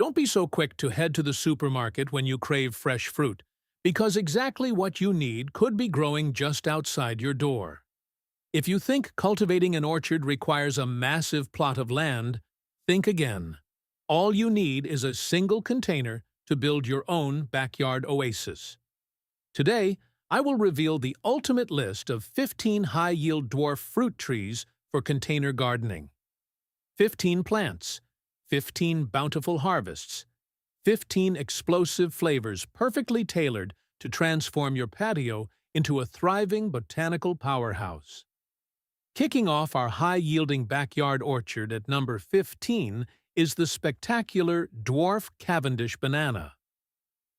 Don't be so quick to head to the supermarket when you crave fresh fruit, because exactly what you need could be growing just outside your door. If you think cultivating an orchard requires a massive plot of land, think again. All you need is a single container to build your own backyard oasis. Today, I will reveal the ultimate list of 15 high-yield dwarf fruit trees for container gardening. 15 plants, 15 bountiful harvests, 15 explosive flavors perfectly tailored to transform your patio into a thriving botanical powerhouse. Kicking off our high-yielding backyard orchard at number 15 is the spectacular Dwarf Cavendish banana.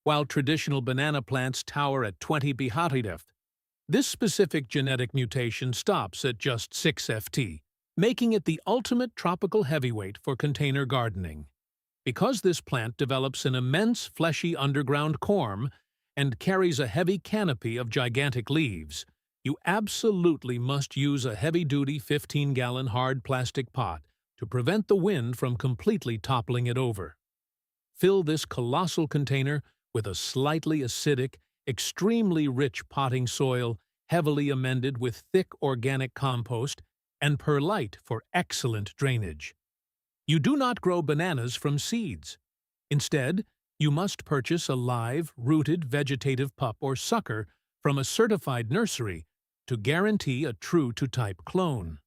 While traditional banana plants tower at 20 bhf, this specific genetic mutation stops at just 6 ft, making it the ultimate tropical heavyweight for container gardening. Because this plant develops an immense fleshy underground corm and carries a heavy canopy of gigantic leaves, you absolutely must use a heavy-duty 15-gallon hard plastic pot to prevent the wind from completely toppling it over. Fill this colossal container with a slightly acidic, extremely rich potting soil, heavily amended with thick organic compost, and perlite for excellent drainage. You do not grow bananas from seeds. Instead, you must purchase a live, rooted vegetative pup or sucker from a certified nursery to guarantee a true-to-type clone.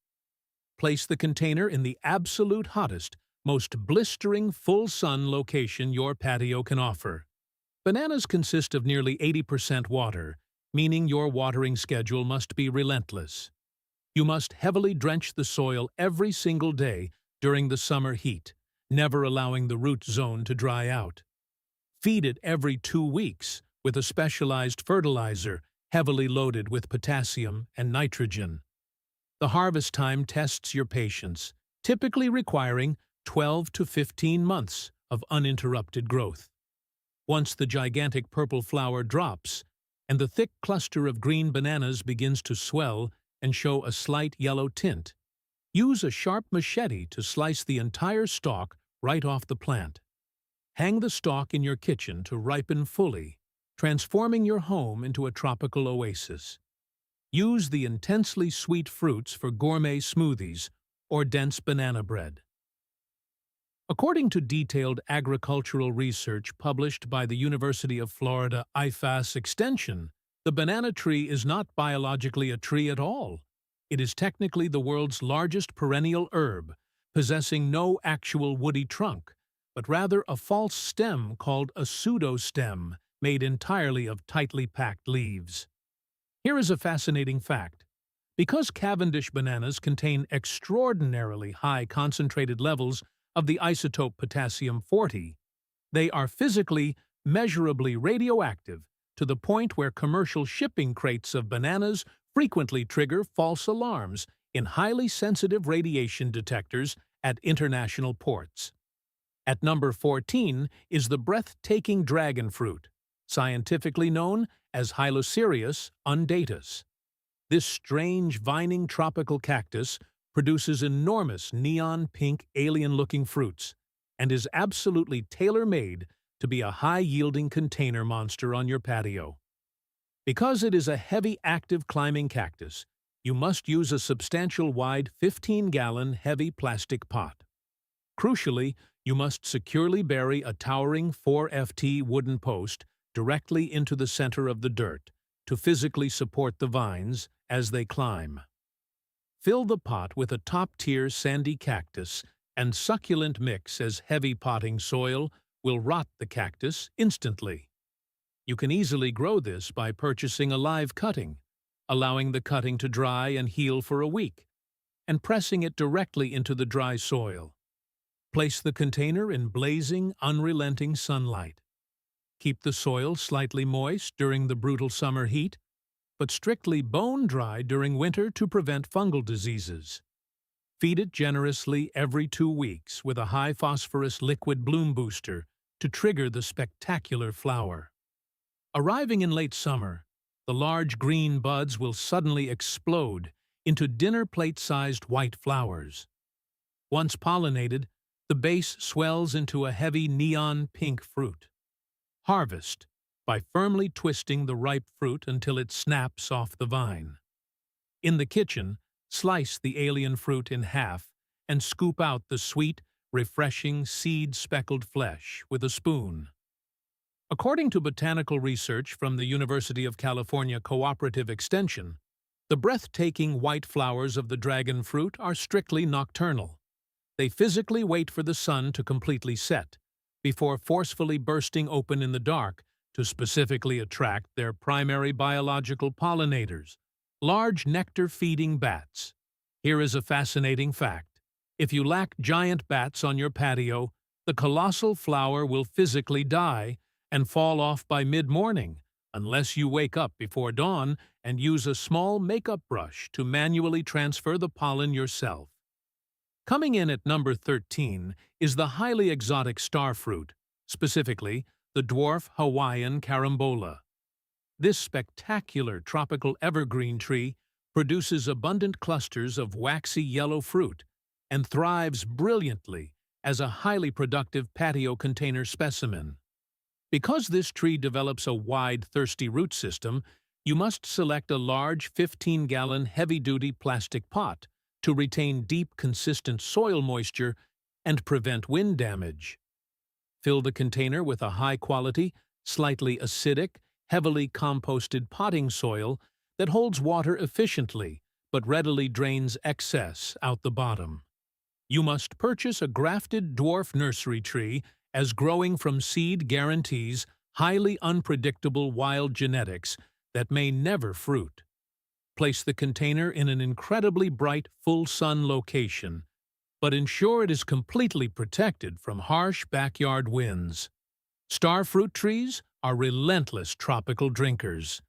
Place the container in the absolute hottest, most blistering full-sun location your patio can offer. Bananas consist of nearly 80% water, meaning your watering schedule must be relentless. You must heavily drench the soil every single day during the summer heat, never allowing the root zone to dry out. Feed it every 2 weeks with a specialized fertilizer heavily loaded with potassium and nitrogen. The harvest time tests your patience, typically requiring 12 to 15 months of uninterrupted growth. Once the gigantic purple flower drops and the thick cluster of green bananas begins to swell and show a slight yellow tint, use a sharp machete to slice the entire stalk right off the plant. Hang the stalk in your kitchen to ripen fully, transforming your home into a tropical oasis. Use the intensely sweet fruits for gourmet smoothies or dense banana bread. According to detailed agricultural research published by the University of Florida IFAS Extension, the banana tree is not biologically a tree at all. It is technically the world's largest perennial herb, possessing no actual woody trunk, but rather a false stem called a pseudostem, made entirely of tightly packed leaves. Here is a fascinating fact. Because Cavendish bananas contain extraordinarily high concentrated levels of the isotope potassium-40, they are physically, measurably radioactive to the point where commercial shipping crates of bananas frequently trigger false alarms in highly sensitive radiation detectors at international ports. At number 14 is the breathtaking dragon fruit, scientifically known as Hylocereus undatus. This strange vining tropical cactus produces enormous neon pink alien-looking fruits and is absolutely tailor-made to be a high-yielding container monster on your patio. Because it is a heavy active climbing cactus, you must use a substantial wide 15-gallon heavy plastic pot. Crucially, you must securely bury a towering 4ft wooden post directly into the center of the dirt to physically support the vines as they climb. Fill the pot with a top-tier sandy cactus and succulent mix, as heavy potting soil will rot the cactus instantly. You can easily grow this by purchasing a live cutting, allowing the cutting to dry and heal for a week, and pressing it directly into the dry soil. Place the container in blazing, unrelenting sunlight. Keep the soil slightly moist during the brutal summer heat, but strictly bone-dry during winter to prevent fungal diseases. Feed it generously every 2 weeks with a high-phosphorus liquid bloom booster to trigger the spectacular flower. Arriving in late summer, the large green buds will suddenly explode into dinner plate-sized white flowers. Once pollinated, The base swells into a heavy neon pink fruit. Harvest by firmly twisting the ripe fruit until it snaps off the vine. In the kitchen, slice the alien fruit in half and scoop out the sweet, refreshing seed-speckled flesh with a spoon. According to botanical research from the University of California Cooperative Extension, the breathtaking white flowers of the dragon fruit are strictly nocturnal. They physically wait for the sun to completely set, before forcefully bursting open in the dark to specifically attract their primary biological pollinators, large nectar-feeding bats. Here is a fascinating fact. If you lack giant bats on your patio, the colossal flower will physically die and fall off by mid-morning, unless you wake up before dawn and use a small makeup brush to manually transfer the pollen yourself. Coming in at number 13 is the highly exotic starfruit, specifically the dwarf Hawaiian carambola. This spectacular tropical evergreen tree produces abundant clusters of waxy yellow fruit and thrives brilliantly as a highly productive patio container specimen. Because this tree develops a wide, thirsty root system, you must select a large 15-gallon heavy-duty plastic pot to retain deep, consistent soil moisture and prevent wind damage. Fill the container with a high-quality, slightly acidic, heavily composted potting soil that holds water efficiently but readily drains excess out the bottom. You must purchase a grafted dwarf nursery tree, as growing from seed guarantees highly unpredictable wild genetics that may never fruit. Place the container in an incredibly bright, full-sun location, but ensure it is completely protected from harsh backyard winds. Starfruit trees are relentless tropical drinkers.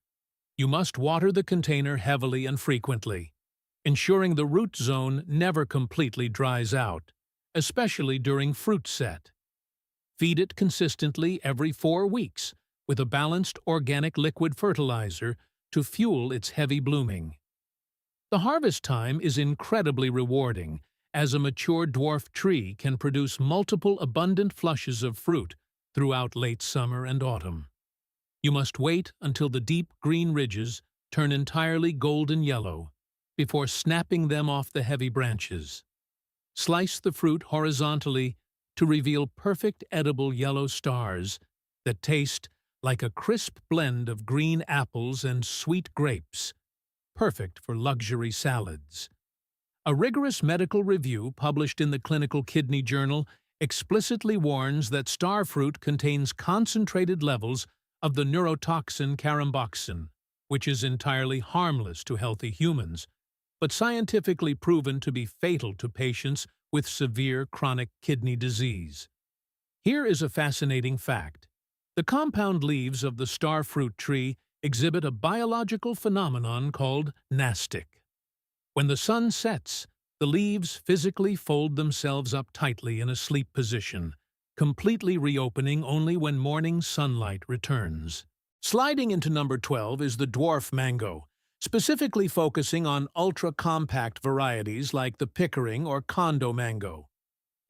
You must water the container heavily and frequently, ensuring the root zone never completely dries out, especially during fruit set. Feed it consistently every 4 weeks with a balanced organic liquid fertilizer to fuel its heavy blooming. The harvest time is incredibly rewarding, as a mature dwarf tree can produce multiple abundant flushes of fruit throughout late summer and autumn. You must wait until the deep green ridges turn entirely golden yellow before snapping them off the heavy branches. Slice the fruit horizontally to reveal perfect edible yellow stars that taste like a crisp blend of green apples and sweet grapes, perfect for luxury salads. A rigorous medical review published in the Clinical Kidney Journal explicitly warns that starfruit contains concentrated levels of the neurotoxin caramboxin, which is entirely harmless to healthy humans, but scientifically proven to be fatal to patients with severe chronic kidney disease. Here is a fascinating fact. The compound leaves of the starfruit tree exhibit a biological phenomenon called nastic. When the sun sets, the leaves physically fold themselves up tightly in a sleep position, completely reopening only when morning sunlight returns. Sliding into number 12 is the dwarf mango, specifically focusing on ultra-compact varieties like the Pickering or Condo mango.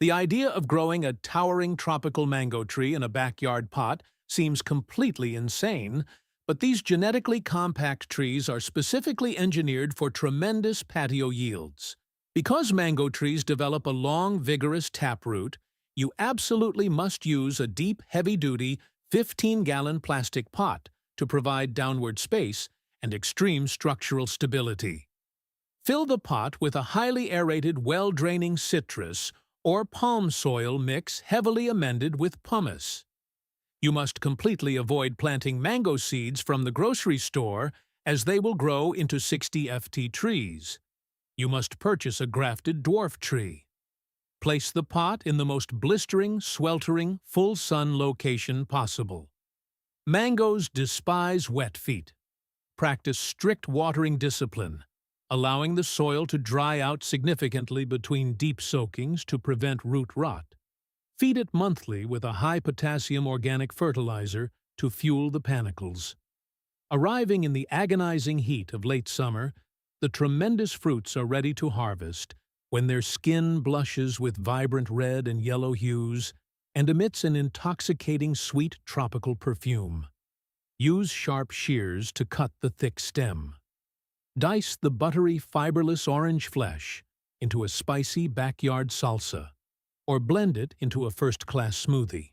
The idea of growing a towering tropical mango tree in a backyard pot seems completely insane, but these genetically compact trees are specifically engineered for tremendous patio yields. Because mango trees develop a long, vigorous taproot, you absolutely must use a deep, heavy-duty, 15-gallon plastic pot to provide downward space and extreme structural stability. Fill the pot with a highly aerated, well-draining citrus or palm soil mix heavily amended with pumice. You must completely avoid planting mango seeds from the grocery store, as they will grow into 60 ft trees. You must purchase a grafted dwarf tree. Place the pot in the most blistering, sweltering, full-sun location possible. Mangoes despise wet feet. Practice strict watering discipline, allowing the soil to dry out significantly between deep soakings to prevent root rot. Feed it monthly with a high-potassium organic fertilizer to fuel the panicles. Arriving in the agonizing heat of late summer, the tremendous fruits are ready to harvest when their skin blushes with vibrant red and yellow hues and emits an intoxicating sweet tropical perfume. Use sharp shears to cut the thick stem. Dice the buttery, fiberless orange flesh into a spicy backyard salsa, or blend it into a first-class smoothie.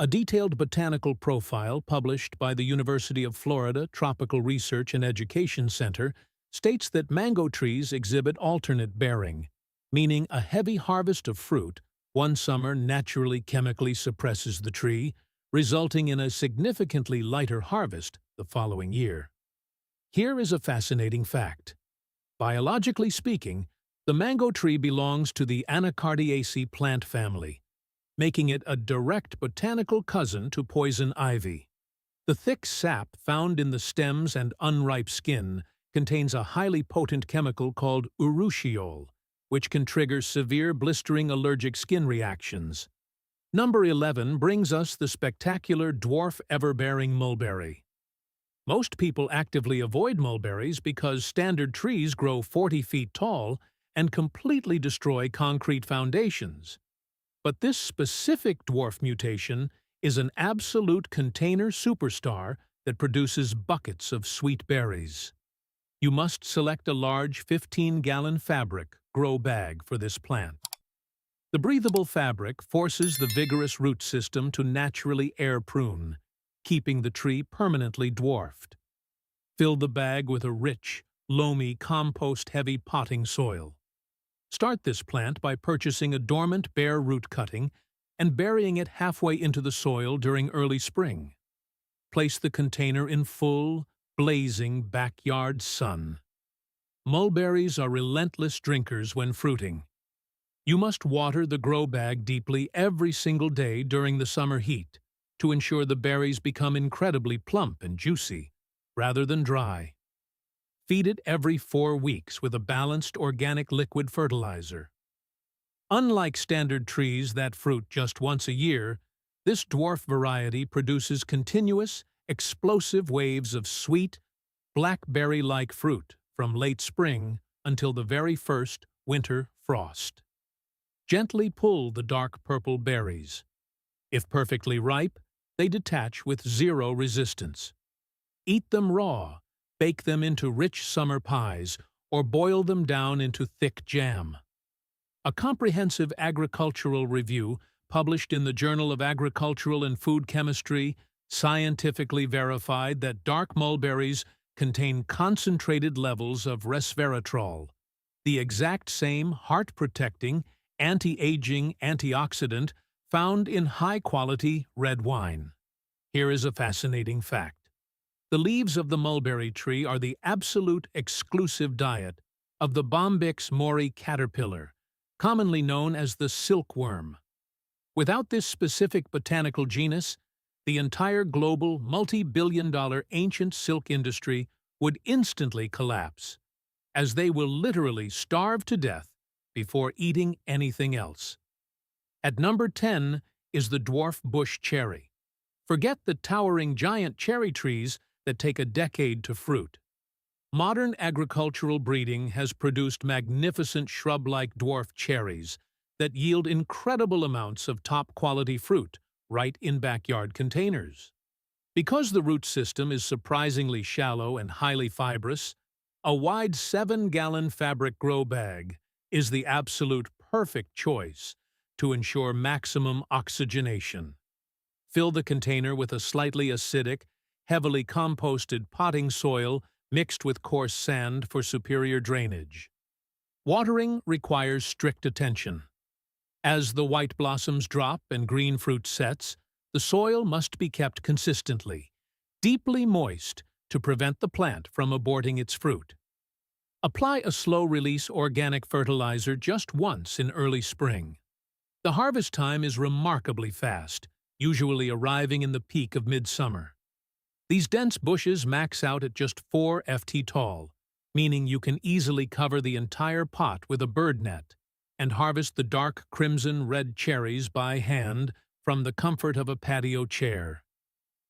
A detailed botanical profile published by the University of Florida Tropical Research and Education Center states that mango trees exhibit alternate bearing, meaning a heavy harvest of fruit one summer naturally chemically suppresses the tree, resulting in a significantly lighter harvest the following year. Here is a fascinating fact. Biologically speaking, the mango tree belongs to the Anacardiaceae plant family, making it a direct botanical cousin to poison ivy. The thick sap found in the stems and unripe skin contains a highly potent chemical called urushiol, which can trigger severe blistering allergic skin reactions. Number 11 brings us the spectacular dwarf everbearing mulberry. Most people actively avoid mulberries because standard trees grow 40 feet tall and completely destroy concrete foundations. But this specific dwarf mutation is an absolute container superstar that produces buckets of sweet berries. You must select a large 15-gallon fabric grow bag for this plant. The breathable fabric forces the vigorous root system to naturally air prune, keeping the tree permanently dwarfed. Fill the bag with a rich, loamy, compost-heavy potting soil. Start this plant by purchasing a dormant bare root cutting and burying it halfway into the soil during early spring. Place the container in full, blazing backyard sun. Mulberries are relentless drinkers when fruiting. You must water the grow bag deeply every single day during the summer heat to ensure the berries become incredibly plump and juicy, rather than dry. Feed it every 4 weeks with a balanced organic liquid fertilizer. Unlike standard trees that fruit just once a year, this dwarf variety produces continuous, explosive waves of sweet, blackberry-like fruit from late spring until the very first winter frost. Gently pull the dark purple berries. If perfectly ripe, they detach with zero resistance. Eat them raw, bake them into rich summer pies, or boil them down into thick jam. A comprehensive agricultural review published in the Journal of Agricultural and Food Chemistry scientifically verified that dark mulberries contain concentrated levels of resveratrol, the exact same heart-protecting, anti-aging antioxidant found in high-quality red wine. Here is a fascinating fact. The leaves of the mulberry tree are the absolute exclusive diet of the Bombyx mori caterpillar, commonly known as the silkworm. Without this specific botanical genus, the entire global multi-billion-dollar ancient silk industry would instantly collapse, as they will literally starve to death before eating anything else. At number 10 is the dwarf bush cherry. Forget the towering giant cherry trees that take a decade to fruit. Modern agricultural breeding has produced magnificent shrub-like dwarf cherries that yield incredible amounts of top-quality fruit right in backyard containers. Because the root system is surprisingly shallow and highly fibrous, a wide 7-gallon fabric grow bag is the absolute perfect choice to ensure maximum oxygenation. Fill the container with a slightly acidic, heavily composted potting soil mixed with coarse sand for superior drainage. Watering requires strict attention. As the white blossoms drop and green fruit sets, the soil must be kept consistently, deeply moist to prevent the plant from aborting its fruit. Apply a slow-release organic fertilizer just once in early spring. The harvest time is remarkably fast, usually arriving in the peak of midsummer. These dense bushes max out at just 4 ft tall, meaning you can easily cover the entire pot with a bird net and harvest the dark crimson-red cherries by hand from the comfort of a patio chair.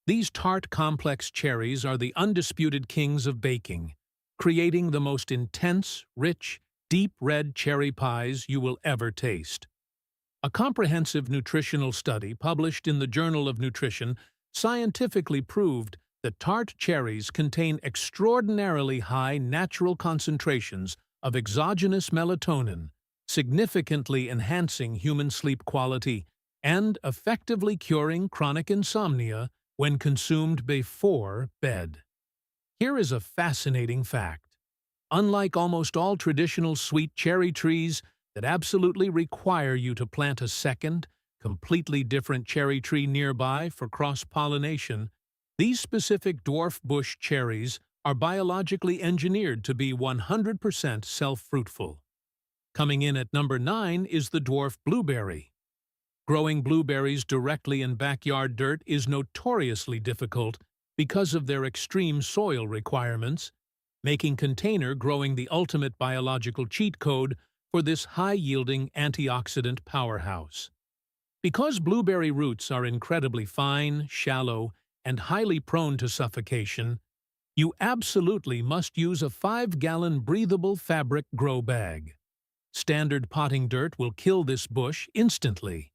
These tart, complex cherries are the undisputed kings of baking, creating the most intense, rich, deep red cherry pies you will ever taste. A comprehensive nutritional study published in the Journal of Nutrition scientifically proved that tart cherries contain extraordinarily high natural concentrations of exogenous melatonin, significantly enhancing human sleep quality and effectively curing chronic insomnia when consumed before bed. Here is a fascinating fact. Unlike almost all traditional sweet cherry trees that absolutely require you to plant a second, completely different cherry tree nearby for cross-pollination, these specific dwarf bush cherries are biologically engineered to be 100% self-fruitful. Coming in at number 9 is the dwarf blueberry. Growing blueberries directly in backyard dirt is notoriously difficult because of their extreme soil requirements, making container growing the ultimate biological cheat code for this high-yielding antioxidant powerhouse. Because blueberry roots are incredibly fine, shallow, and highly prone to suffocation, you absolutely must use a 5-gallon breathable fabric grow bag. Standard potting dirt will kill this bush instantly.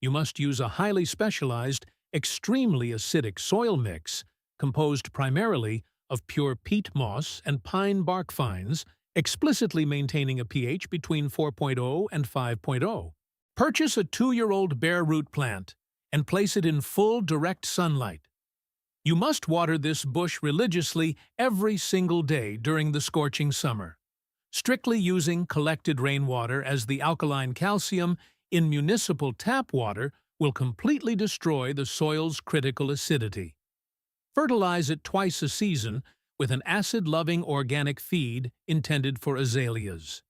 You must use a highly specialized, extremely acidic soil mix composed primarily of pure peat moss and pine bark fines, explicitly maintaining a pH between 4.0 and 5.0. Purchase a 2-year-old bare root plant and place it in full direct sunlight. You must water this bush religiously every single day during the scorching summer, strictly using collected rainwater, as the alkaline calcium in municipal tap water will completely destroy the soil's critical acidity. Fertilize it twice a season with an acid-loving organic feed intended for azaleas.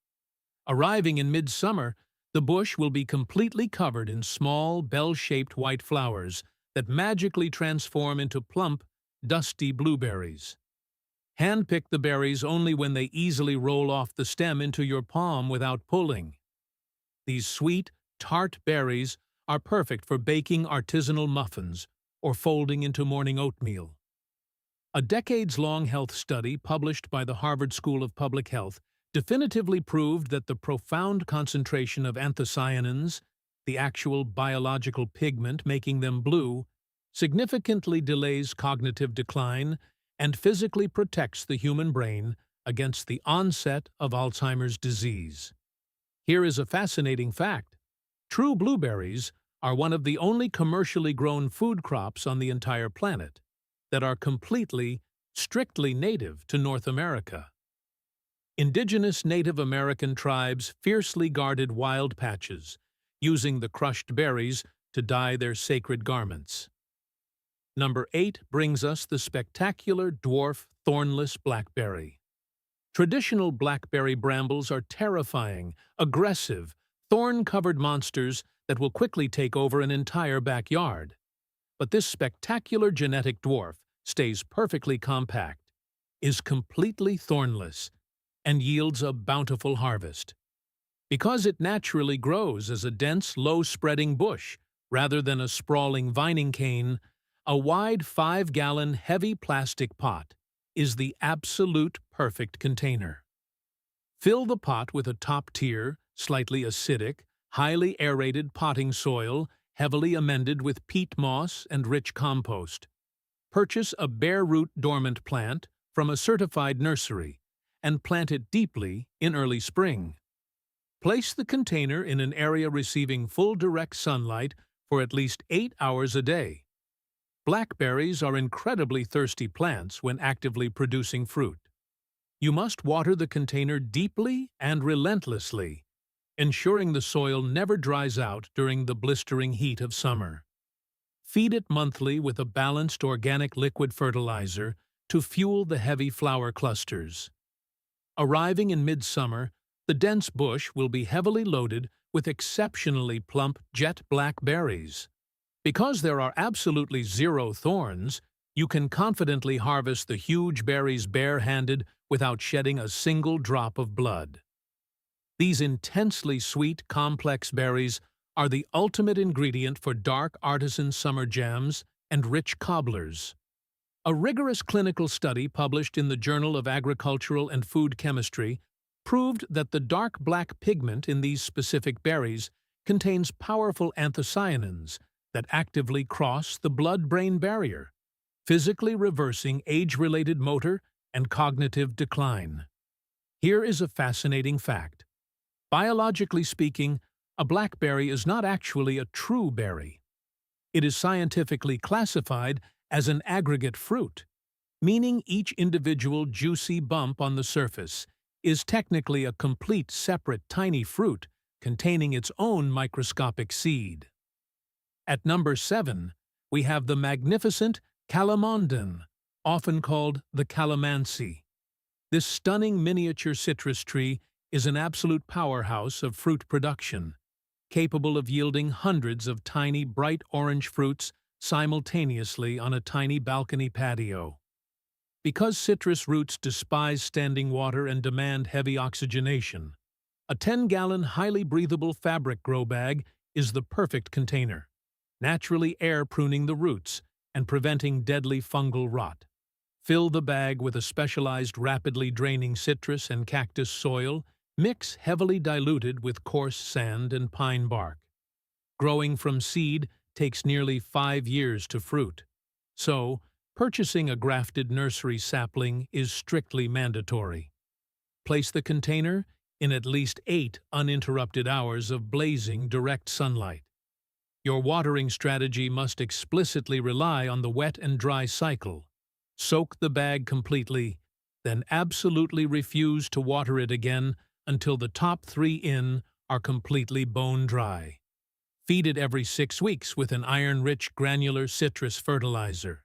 Arriving in midsummer, the bush will be completely covered in small, bell-shaped white flowers that magically transform into plump, dusty blueberries. Hand-pick the berries only when they easily roll off the stem into your palm without pulling. These sweet, tart berries are perfect for baking artisanal muffins or folding into morning oatmeal. A decades-long health study published by the Harvard School of Public Health definitively proved that the profound concentration of anthocyanins, the actual biological pigment making them blue, significantly delays cognitive decline and physically protects the human brain against the onset of Alzheimer's disease. Here is a fascinating fact. True blueberries are one of the only commercially grown food crops on the entire planet that are completely, strictly native to North America. Indigenous Native American tribes fiercely guarded wild patches, using the crushed berries to dye their sacred garments. Number 8 brings us the spectacular dwarf thornless blackberry. Traditional blackberry brambles are terrifying, aggressive, thorn-covered monsters that will quickly take over an entire backyard. But this spectacular genetic dwarf stays perfectly compact, is completely thornless, and yields a bountiful harvest. Because it naturally grows as a dense, low-spreading bush rather than a sprawling vining cane, a wide 5-gallon heavy plastic pot is the absolute perfect container. Fill the pot with a top-tier, slightly acidic, highly aerated potting soil, heavily amended with peat moss and rich compost. Purchase a bare root dormant plant from a certified nursery and plant it deeply in early spring. Place the container in an area receiving full direct sunlight for at least 8 hours a day. Blackberries are incredibly thirsty plants when actively producing fruit. You must water the container deeply and relentlessly, ensuring the soil never dries out during the blistering heat of summer. Feed it monthly with a balanced organic liquid fertilizer to fuel the heavy flower clusters. Arriving in midsummer, the dense bush will be heavily loaded with exceptionally plump jet black berries. Because there are absolutely zero thorns, you can confidently harvest the huge berries bare-handed without shedding a single drop of blood. These intensely sweet, complex berries are the ultimate ingredient for dark artisan summer jams and rich cobblers. A rigorous clinical study published in the Journal of Agricultural and Food Chemistry proved that the dark black pigment in these specific berries contains powerful anthocyanins that actively cross the blood-brain barrier, physically reversing age-related motor and cognitive decline. Here is a fascinating fact. Biologically speaking, a blackberry is not actually a true berry. It is scientifically classified as an aggregate fruit, meaning each individual juicy bump on the surface is technically a complete separate tiny fruit containing its own microscopic seed. At number 7, we have the magnificent calamandan, often called the calamansi. This stunning miniature citrus tree is an absolute powerhouse of fruit production, capable of yielding hundreds of tiny bright orange fruits simultaneously on a tiny balcony patio. Because citrus roots despise standing water and demand heavy oxygenation, a 10-gallon highly breathable fabric grow bag is the perfect container, naturally air pruning the roots and preventing deadly fungal rot. Fill the bag with a specialized rapidly draining citrus and cactus soil, mix heavily diluted with coarse sand and pine bark. Growing from seed takes nearly 5 years to fruit, so purchasing a grafted nursery sapling is strictly mandatory. Place the container in at least 8 uninterrupted hours of blazing direct sunlight. Your watering strategy must explicitly rely on the wet and dry cycle. Soak the bag completely, then absolutely refuse to water it again until the top 3 in are completely bone dry. Feed it every 6 weeks with an iron-rich granular citrus fertilizer.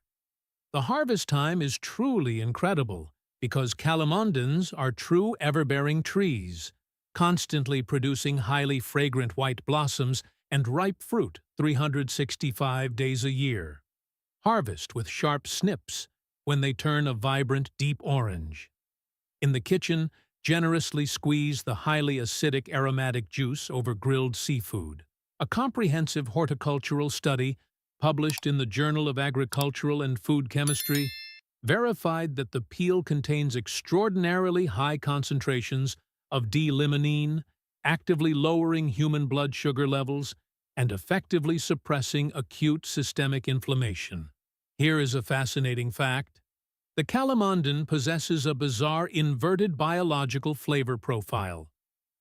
The harvest time is truly incredible because calamandans are true ever-bearing trees, constantly producing highly fragrant white blossoms and ripe fruit 365 days a year. Harvest with sharp snips when they turn a vibrant deep orange. In the kitchen, generously squeeze the highly acidic aromatic juice over grilled seafood. A comprehensive horticultural study published in the Journal of Agricultural and Food Chemistry verified that the peel contains extraordinarily high concentrations of D-limonene, actively lowering human blood sugar levels and effectively suppressing acute systemic inflammation. Here is a fascinating fact. The calamandan possesses a bizarre inverted biological flavor profile.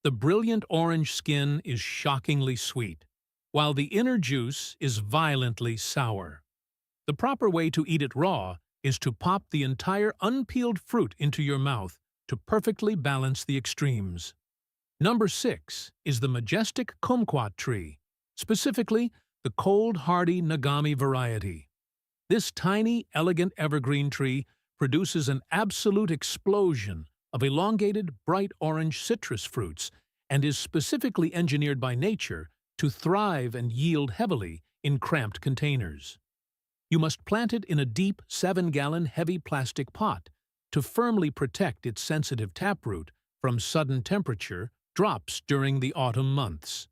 The brilliant orange skin is shockingly sweet, while the inner juice is violently sour. The proper way to eat it raw is to pop the entire unpeeled fruit into your mouth to perfectly balance the extremes. Number 6 is the majestic kumquat tree, specifically the cold, hardy Nagami variety. This tiny, elegant evergreen tree produces an absolute explosion of elongated, bright orange citrus fruits and is specifically engineered by nature to thrive and yield heavily in cramped containers. You must plant it in a deep 7-gallon heavy plastic pot to firmly protect its sensitive taproot from sudden temperature drops during the autumn months.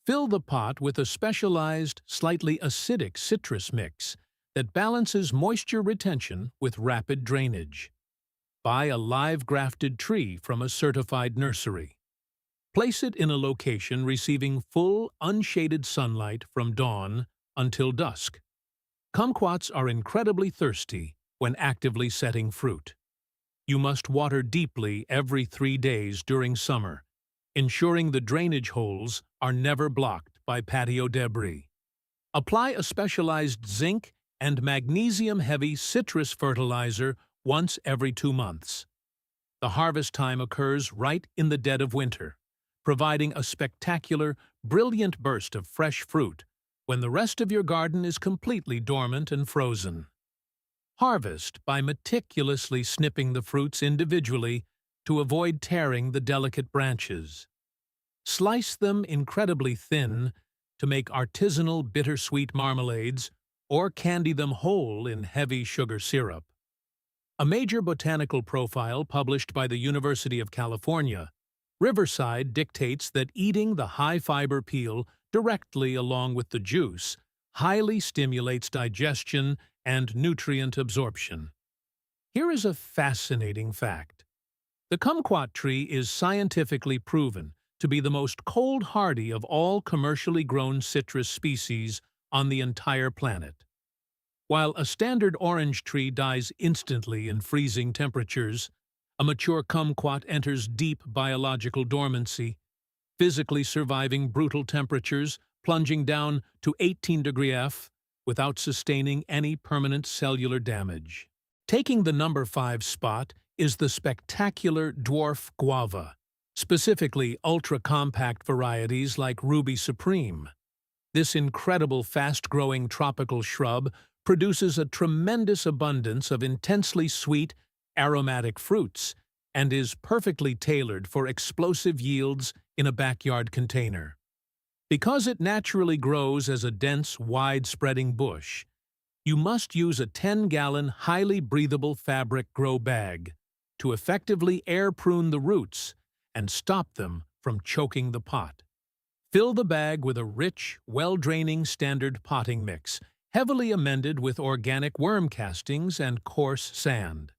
Fill the pot with a specialized, slightly acidic citrus mix that balances moisture retention with rapid drainage. Buy a live grafted tree from a certified nursery. Place it in a location receiving full, unshaded sunlight from dawn until dusk. Kumquats are incredibly thirsty when actively setting fruit. You must water deeply every 3 days during summer, ensuring the drainage holes are never blocked by patio debris. Apply a specialized zinc and magnesium-heavy citrus fertilizer once every 2 months. The harvest time occurs right in the dead of winter, providing a spectacular, brilliant burst of fresh fruit when the rest of your garden is completely dormant and frozen. Harvest by meticulously snipping the fruits individually to avoid tearing the delicate branches. Slice them incredibly thin to make artisanal bittersweet marmalades or candy them whole in heavy sugar syrup. A major botanical profile published by the University of California, Riverside dictates that eating the high-fiber peel directly along with the juice highly stimulates digestion and nutrient absorption. Here is a fascinating fact. The kumquat tree is scientifically proven to be the most cold-hardy of all commercially grown citrus species on the entire planet. While a standard orange tree dies instantly in freezing temperatures, a mature kumquat enters deep biological dormancy, physically surviving brutal temperatures, plunging down to 18 degrees F without sustaining any permanent cellular damage. Taking the number 5 spot is the spectacular dwarf guava, specifically ultra-compact varieties like Ruby Supreme. This incredible fast-growing tropical shrub produces a tremendous abundance of intensely sweet, aromatic fruits and is perfectly tailored for explosive yields in a backyard container. Because it naturally grows as a dense, wide-spreading bush, you must use a 10-gallon, highly breathable fabric grow bag to effectively air-prune the roots and stop them from choking the pot. Fill the bag with a rich, well-draining standard potting mix, heavily amended with organic worm castings and coarse sand.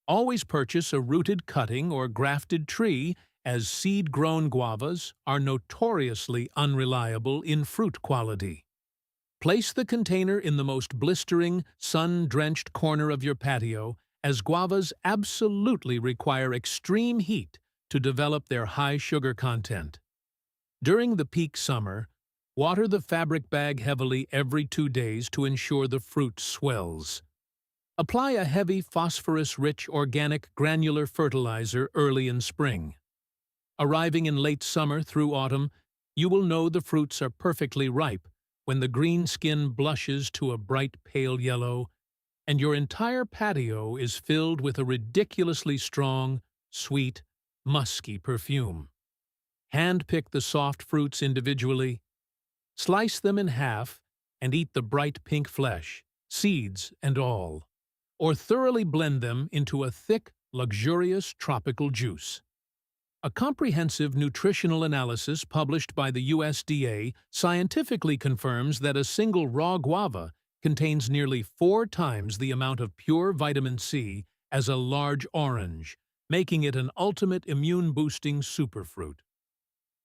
Always purchase a rooted cutting or grafted tree, as seed-grown guavas are notoriously unreliable in fruit quality. Place the container in the most blistering, sun-drenched corner of your patio, as guavas absolutely require extreme heat to develop their high sugar content. During the peak summer, water the fabric bag heavily every 2 days to ensure the fruit swells. Apply a heavy phosphorus-rich organic granular fertilizer early in spring. Arriving in late summer through autumn, you will know the fruits are perfectly ripe when the green skin blushes to a bright pale yellow, and your entire patio is filled with a ridiculously strong, sweet, musky perfume. Hand-pick the soft fruits individually, slice them in half, and eat the bright pink flesh, seeds and all, or thoroughly blend them into a thick, luxurious tropical juice. A comprehensive nutritional analysis published by the USDA scientifically confirms that a single raw guava contains nearly 4 times the amount of pure vitamin C as a large orange, making it an ultimate immune-boosting superfruit.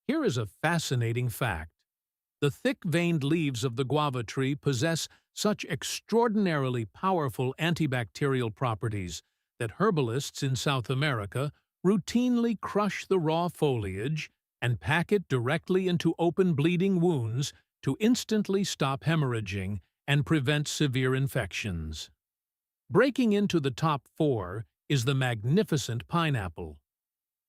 Here is a fascinating fact. The thick-veined leaves of the guava tree possess such extraordinarily powerful antibacterial properties that herbalists in South America routinely crush the raw foliage and pack it directly into open bleeding wounds to instantly stop hemorrhaging and prevent severe infections. Breaking into the top 4 is the magnificent pineapple.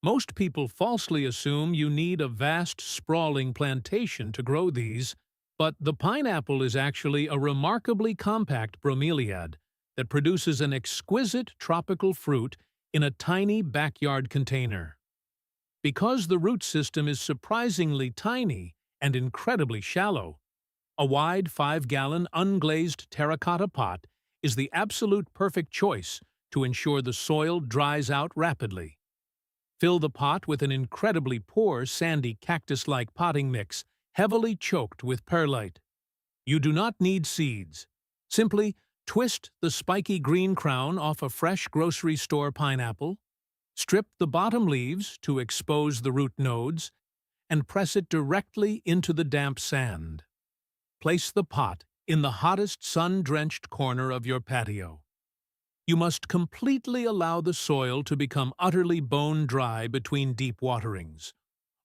Most people falsely assume you need a vast, sprawling plantation to grow these, but the pineapple is actually a remarkably compact bromeliad that produces an exquisite tropical fruit in a tiny backyard container. Because the root system is surprisingly tiny and incredibly shallow, a wide 5-gallon unglazed terracotta pot is the absolute perfect choice to ensure the soil dries out rapidly. Fill the pot with an incredibly poor, sandy, cactus-like potting mix, heavily choked with perlite. You do not need seeds. Simply twist the spiky green crown off a fresh grocery store pineapple, strip the bottom leaves to expose the root nodes, and press it directly into the damp sand. Place the pot in the hottest sun-drenched corner of your patio. You must completely allow the soil to become utterly bone-dry between deep waterings,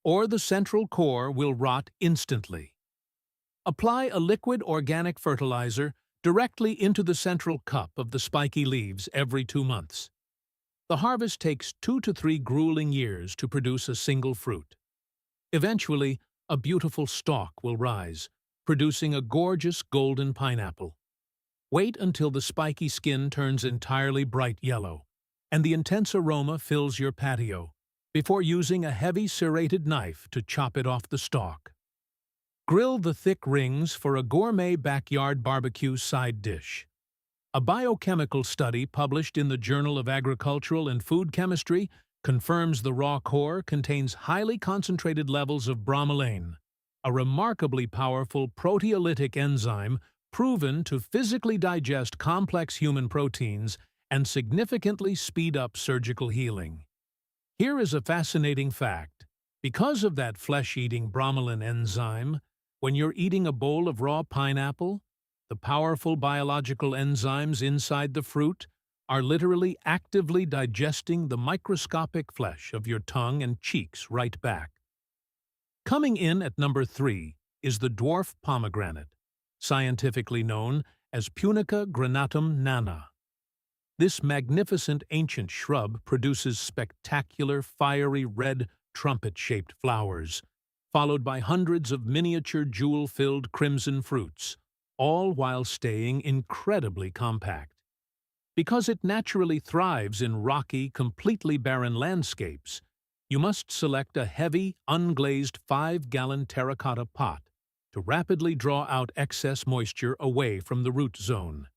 or the central core will rot instantly. Apply a liquid organic fertilizer directly into the central cup of the spiky leaves every 2 months. The harvest takes 2 to 3 grueling years to produce a single fruit. Eventually, a beautiful stalk will rise, producing a gorgeous golden pineapple. Wait until the spiky skin turns entirely bright yellow, and the intense aroma fills your patio, before using a heavy serrated knife to chop it off the stalk. Grill the thick rings for a gourmet backyard barbecue side dish. A biochemical study published in the Journal of Agricultural and Food Chemistry confirms the raw core contains highly concentrated levels of bromelain, a remarkably powerful proteolytic enzyme proven to physically digest complex human proteins and significantly speed up surgical healing. Here is a fascinating fact. Because of that flesh-eating bromelain enzyme, when you're eating a bowl of raw pineapple, the powerful biological enzymes inside the fruit are literally actively digesting the microscopic flesh of your tongue and cheeks right back. Coming in at number 3 is the dwarf pomegranate, scientifically known as Punica granatum nana. This magnificent ancient shrub produces spectacular, fiery red, trumpet-shaped flowers, followed by hundreds of miniature jewel-filled crimson fruits, all while staying incredibly compact. Because it naturally thrives in rocky, completely barren landscapes, you must select a heavy, unglazed 5-gallon terracotta pot to rapidly draw out excess moisture away from the root zone.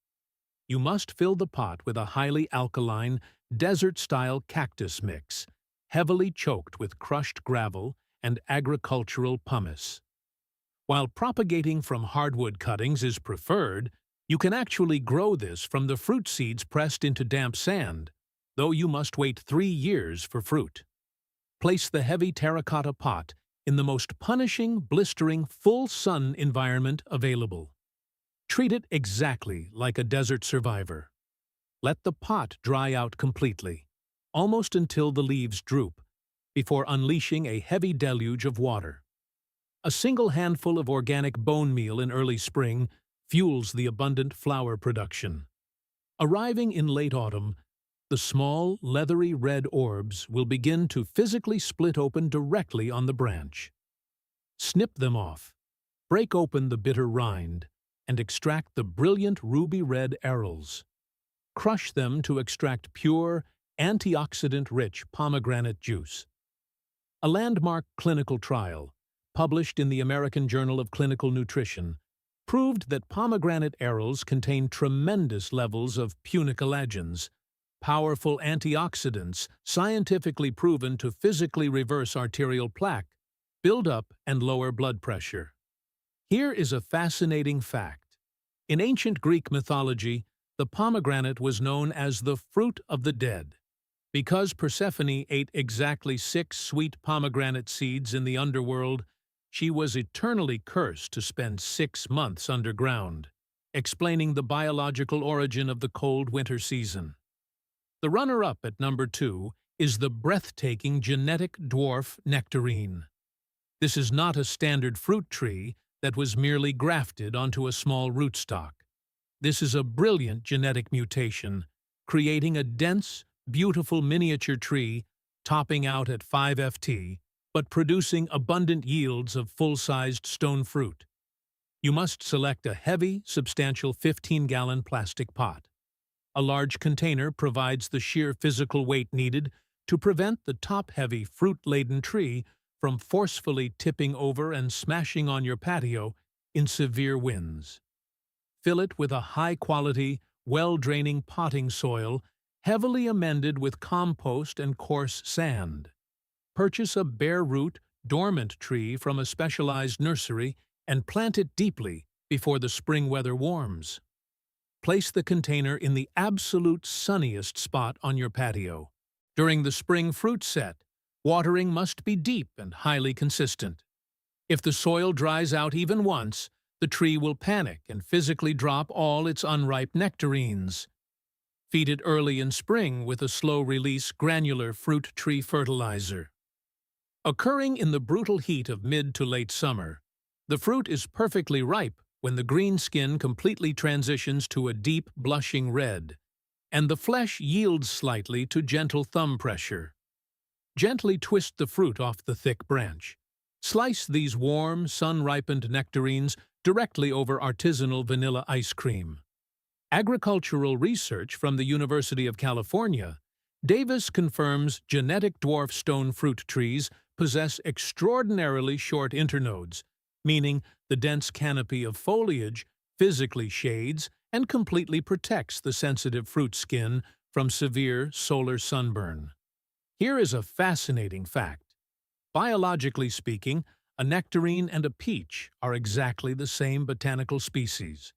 You must fill the pot with a highly alkaline, desert-style cactus mix, heavily choked with crushed gravel and agricultural pumice. While propagating from hardwood cuttings is preferred, you can actually grow this from the fruit seeds pressed into damp sand, though you must wait 3 years for fruit. Place the heavy terracotta pot in the most punishing, blistering, full-sun environment available. Treat it exactly like a desert survivor. Let the pot dry out completely, almost until the leaves droop, before unleashing a heavy deluge of water. A single handful of organic bone meal in early spring fuels the abundant flower production. Arriving in late autumn, the small, leathery red orbs will begin to physically split open directly on the branch. Snip them off, break open the bitter rind, and extract the brilliant ruby-red arils. Crush them to extract pure, antioxidant-rich pomegranate juice. A landmark clinical trial, published in the American Journal of Clinical Nutrition, proved that pomegranate arils contain tremendous levels of punicalagens, powerful antioxidants scientifically proven to physically reverse arterial plaque, build up, and lower blood pressure. Here is a fascinating fact. In ancient Greek mythology, the pomegranate was known as the fruit of the dead. Because Persephone ate exactly 6 sweet pomegranate seeds in the underworld, she was eternally cursed to spend 6 months underground, explaining the biological origin of the cold winter season. The runner-up at number 2 is the breathtaking genetic dwarf nectarine. This is not a standard fruit tree that was merely grafted onto a small rootstock. This is a brilliant genetic mutation, creating a dense, beautiful miniature tree topping out at 5 ft, but producing abundant yields of full-sized stone fruit. You must select a heavy, substantial 15-gallon plastic pot. A large container provides the sheer physical weight needed to prevent the top-heavy, fruit-laden tree from forcefully tipping over and smashing on your patio in severe winds. Fill it with a high-quality, well-draining potting soil, heavily amended with compost and coarse sand. Purchase a bare-root, dormant tree from a specialized nursery and plant it deeply before the spring weather warms. Place the container in the absolute sunniest spot on your patio. During the spring fruit set, watering must be deep and highly consistent. If the soil dries out even once, the tree will panic and physically drop all its unripe nectarines. Feed it early in spring with a slow-release granular fruit tree fertilizer. Occurring in the brutal heat of mid to late summer, the fruit is perfectly ripe when the green skin completely transitions to a deep, blushing red, and the flesh yields slightly to gentle thumb pressure. Gently twist the fruit off the thick branch. Slice these warm, sun-ripened nectarines directly over artisanal vanilla ice cream. Agricultural research from the University of California, Davis confirms genetic dwarf stone fruit trees possess extraordinarily short internodes, meaning the dense canopy of foliage physically shades and completely protects the sensitive fruit skin from severe solar sunburn. Here is a fascinating fact. Biologically speaking, a nectarine and a peach are exactly the same botanical species.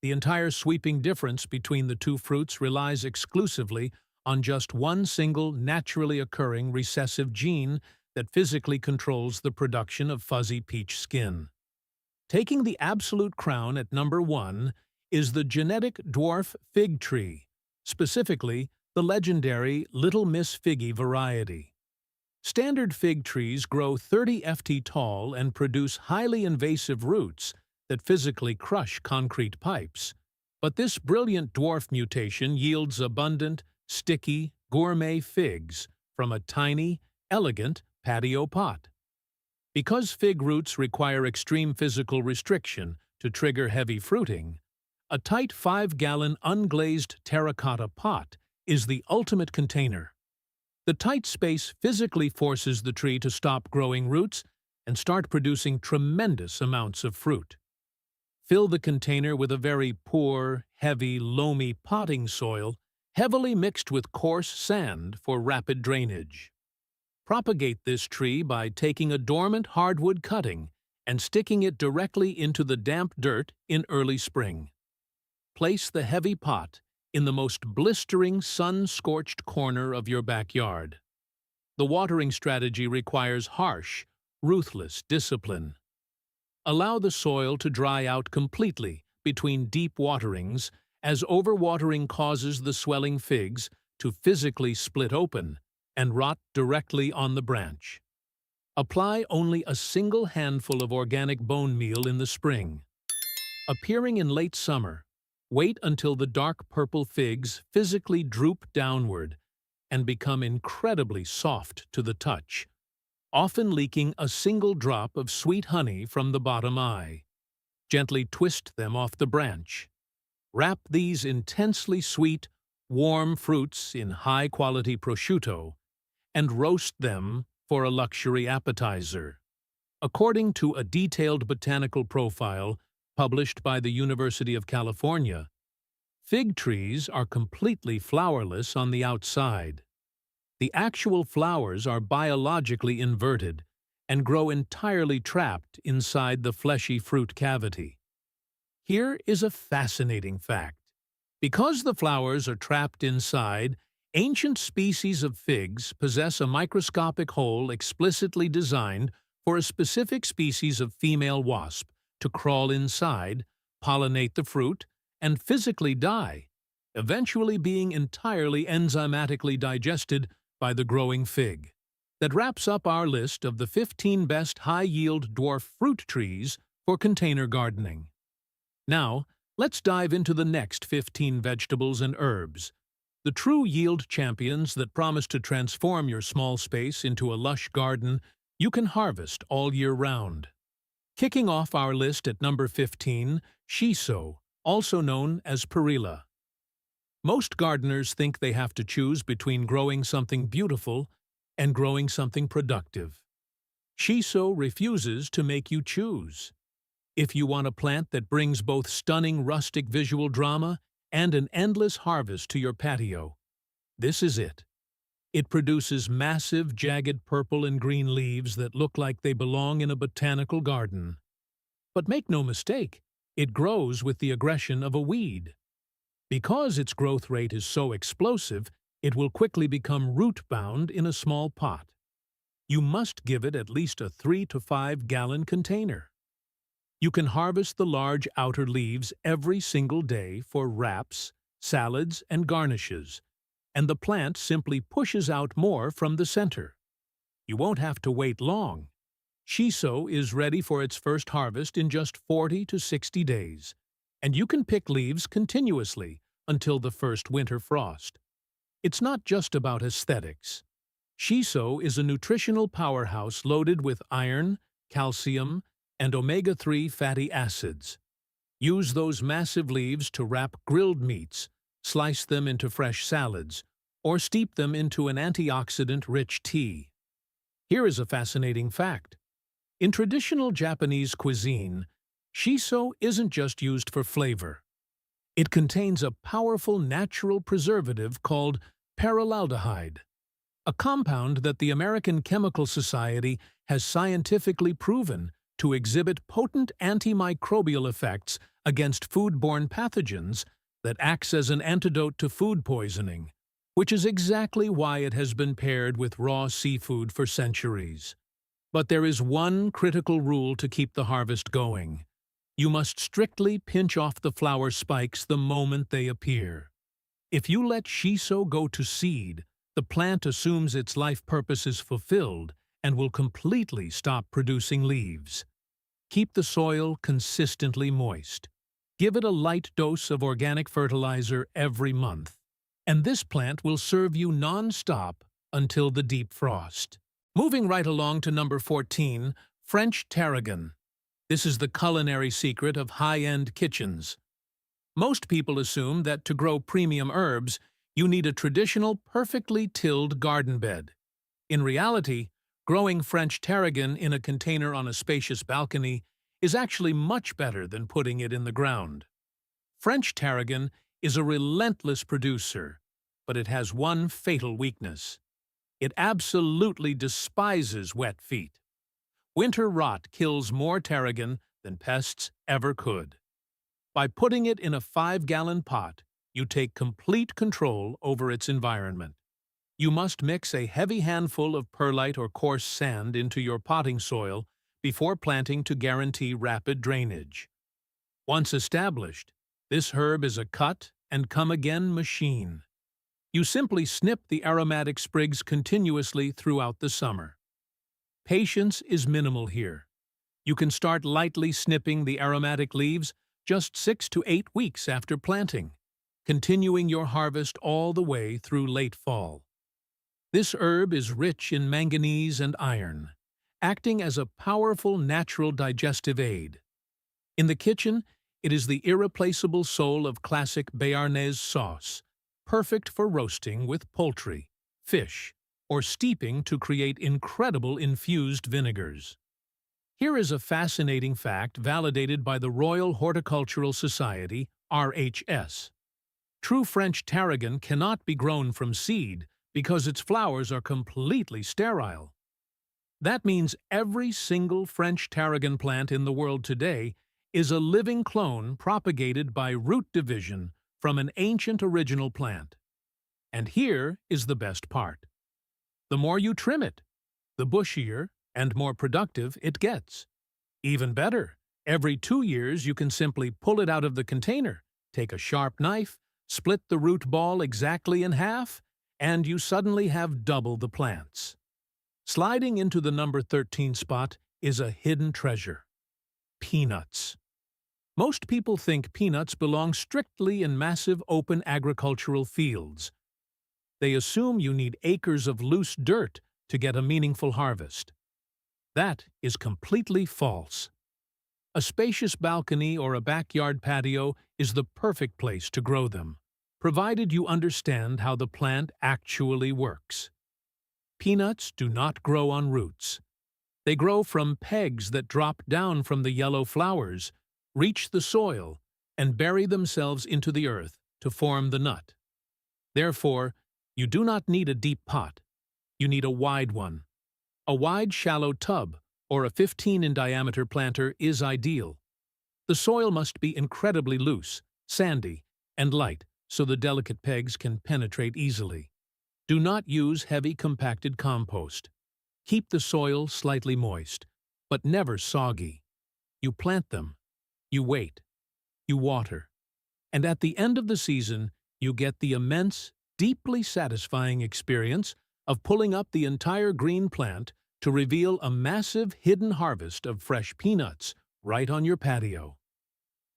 The entire sweeping difference between the two fruits relies exclusively on just one single naturally occurring recessive gene that physically controls the production of fuzzy peach skin. Taking the absolute crown at number 1 is the genetic dwarf fig tree, specifically the legendary Little Miss Figgy variety. Standard fig trees grow 30 ft tall and produce highly invasive roots that physically crush concrete pipes. But this brilliant dwarf mutation yields abundant, sticky, gourmet figs from a tiny, elegant patio pot. Because fig roots require extreme physical restriction to trigger heavy fruiting, a tight 5-gallon unglazed terracotta pot is the ultimate container. The tight space physically forces the tree to stop growing roots and start producing tremendous amounts of fruit. Fill the container with a very poor, heavy, loamy potting soil, heavily mixed with coarse sand for rapid drainage. Propagate this tree by taking a dormant hardwood cutting and sticking it directly into the damp dirt in early spring. Place the heavy pot in the most blistering, sun-scorched corner of your backyard. The watering strategy requires harsh, ruthless discipline. Allow the soil to dry out completely between deep waterings, as overwatering causes the swelling figs to physically split open and rot directly on the branch. Apply only a single handful of organic bone meal in the spring. Appearing in late summer, wait until the dark purple figs physically droop downward and become incredibly soft to the touch, often leaking a single drop of sweet honey from the bottom eye. Gently twist them off the branch. Wrap these intensely sweet, warm fruits in high-quality prosciutto and roast them for a luxury appetizer. According to a detailed botanical profile published by the University of California, fig trees are completely flowerless on the outside. The actual flowers are biologically inverted and grow entirely trapped inside the fleshy fruit cavity. Here is a fascinating fact. Because the flowers are trapped inside, ancient species of figs possess a microscopic hole explicitly designed for a specific species of female wasp to crawl inside, pollinate the fruit, and physically die, eventually being entirely enzymatically digested by the growing fig. That wraps up our list of the 15 best high-yield dwarf fruit trees for container gardening. Now, let's dive into the next 15 vegetables and herbs, the true yield champions that promise to transform your small space into a lush garden you can harvest all year round. Kicking off our list at number 15, shiso, also known as perilla. Most gardeners think they have to choose between growing something beautiful and growing something productive. Shiso refuses to make you choose. If you want a plant that brings both stunning rustic visual drama and an endless harvest to your patio, this is it. It produces massive, jagged purple and green leaves that look like they belong in a botanical garden. But make no mistake, it grows with the aggression of a weed. Because its growth rate is so explosive, it will quickly become root-bound in a small pot. You must give it at least a 3 to 5 gallon container. You can harvest the large outer leaves every single day for wraps, salads, and garnishes, and the plant simply pushes out more from the center. You won't have to wait long. Shiso is ready for its first harvest in just 40 to 60 days, and you can pick leaves continuously until the first winter frost. It's not just about aesthetics. Shiso is a nutritional powerhouse loaded with iron, calcium, and omega-3 fatty acids. Use those massive leaves to wrap grilled meats, slice them into fresh salads, or steep them into an antioxidant-rich tea. Here is a fascinating fact. In traditional Japanese cuisine, shiso isn't just used for flavor. It contains a powerful natural preservative called paraldehyde, a compound that the American Chemical Society has scientifically proven to exhibit potent antimicrobial effects against foodborne pathogens that acts as an antidote to food poisoning. which is exactly why it has been paired with raw seafood for centuries. But there is one critical rule to keep the harvest going. You must strictly pinch off the flower spikes the moment they appear. If you let shiso go to seed, the plant assumes its life purpose is fulfilled and will completely stop producing leaves. Keep the soil consistently moist. Give it a light dose of organic fertilizer every month. And this plant will serve you non-stop until the deep frost. Moving right along to number 14, French tarragon. This is the culinary secret of high-end kitchens. Most people assume that to grow premium herbs, you need a traditional, perfectly tilled garden bed. In reality, growing French tarragon in a container on a spacious balcony is actually much better than putting it in the ground. French tarragon is a relentless producer, but it has one fatal weakness. It absolutely despises wet feet. Winter rot kills more tarragon than pests ever could. By putting it in a 5-gallon pot, you take complete control over its environment. You must mix a heavy handful of perlite or coarse sand into your potting soil before planting to guarantee rapid drainage. Once established, this herb is a cut-and-come-again machine. You simply snip the aromatic sprigs continuously throughout the summer. Patience is minimal here. You can start lightly snipping the aromatic leaves just 6 to 8 weeks after planting, continuing your harvest all the way through late fall. This herb is rich in manganese and iron, acting as a powerful natural digestive aid. In the kitchen, it is the irreplaceable soul of classic Béarnaise sauce, perfect for roasting with poultry, fish, or steeping to create incredible infused vinegars. Here is a fascinating fact validated by the Royal Horticultural Society, RHS. True French tarragon cannot be grown from seed because its flowers are completely sterile. That means every single French tarragon plant in the world today is a living clone propagated by root division from an ancient original plant. And here is the best part. The more you trim it, the bushier and more productive it gets. Even better, every 2 years you can simply pull it out of the container, take a sharp knife, split the root ball exactly in half, and you suddenly have double the plants. Sliding into the number 13 spot is a hidden treasure: peanuts. Most people think peanuts belong strictly in massive open agricultural fields. They assume you need acres of loose dirt to get a meaningful harvest. That is completely false. A spacious balcony or a backyard patio is the perfect place to grow them, provided you understand how the plant actually works. Peanuts do not grow on roots. They grow from pegs that drop down from the yellow flowers, reach the soil, and bury themselves into the earth to form the nut. Therefore, you do not need a deep pot. You need a wide one. A wide, shallow tub or a 15 in diameter planter is ideal. The soil must be incredibly loose, sandy, and light so the delicate pegs can penetrate easily. Do not use heavy compacted compost. Keep the soil slightly moist, but never soggy. You plant them, you wait, you water, and at the end of the season, you get the immense, deeply satisfying experience of pulling up the entire green plant to reveal a massive hidden harvest of fresh peanuts right on your patio.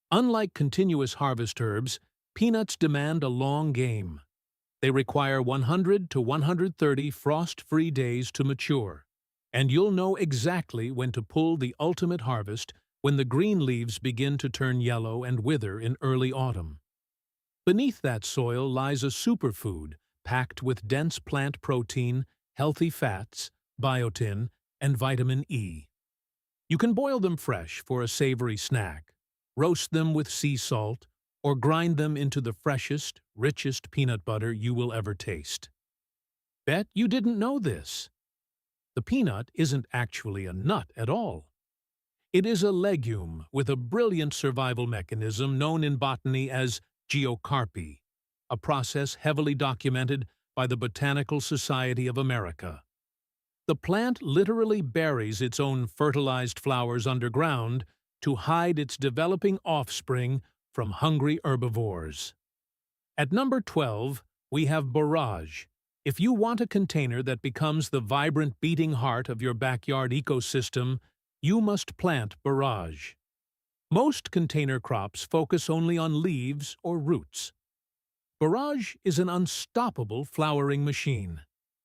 Unlike continuous harvest herbs, peanuts demand a long game. They require 100 to 130 frost-free days to mature, and you'll know exactly when to pull the ultimate harvest when the green leaves begin to turn yellow and wither in early autumn. Beneath that soil lies a superfood packed with dense plant protein, healthy fats, biotin, and vitamin E. You can boil them fresh for a savory snack, roast them with sea salt, or grind them into the freshest, richest peanut butter you will ever taste. Bet you didn't know this. The peanut isn't actually a nut at all. It is a legume with a brilliant survival mechanism known in botany as geocarpy, a process heavily documented by the Botanical Society of America. The plant literally buries its own fertilized flowers underground to hide its developing offspring from hungry herbivores. At number 12, we have borage. If you want a container that becomes the vibrant beating heart of your backyard ecosystem, you must plant borage. Most container crops focus only on leaves or roots. Borage is an unstoppable flowering machine.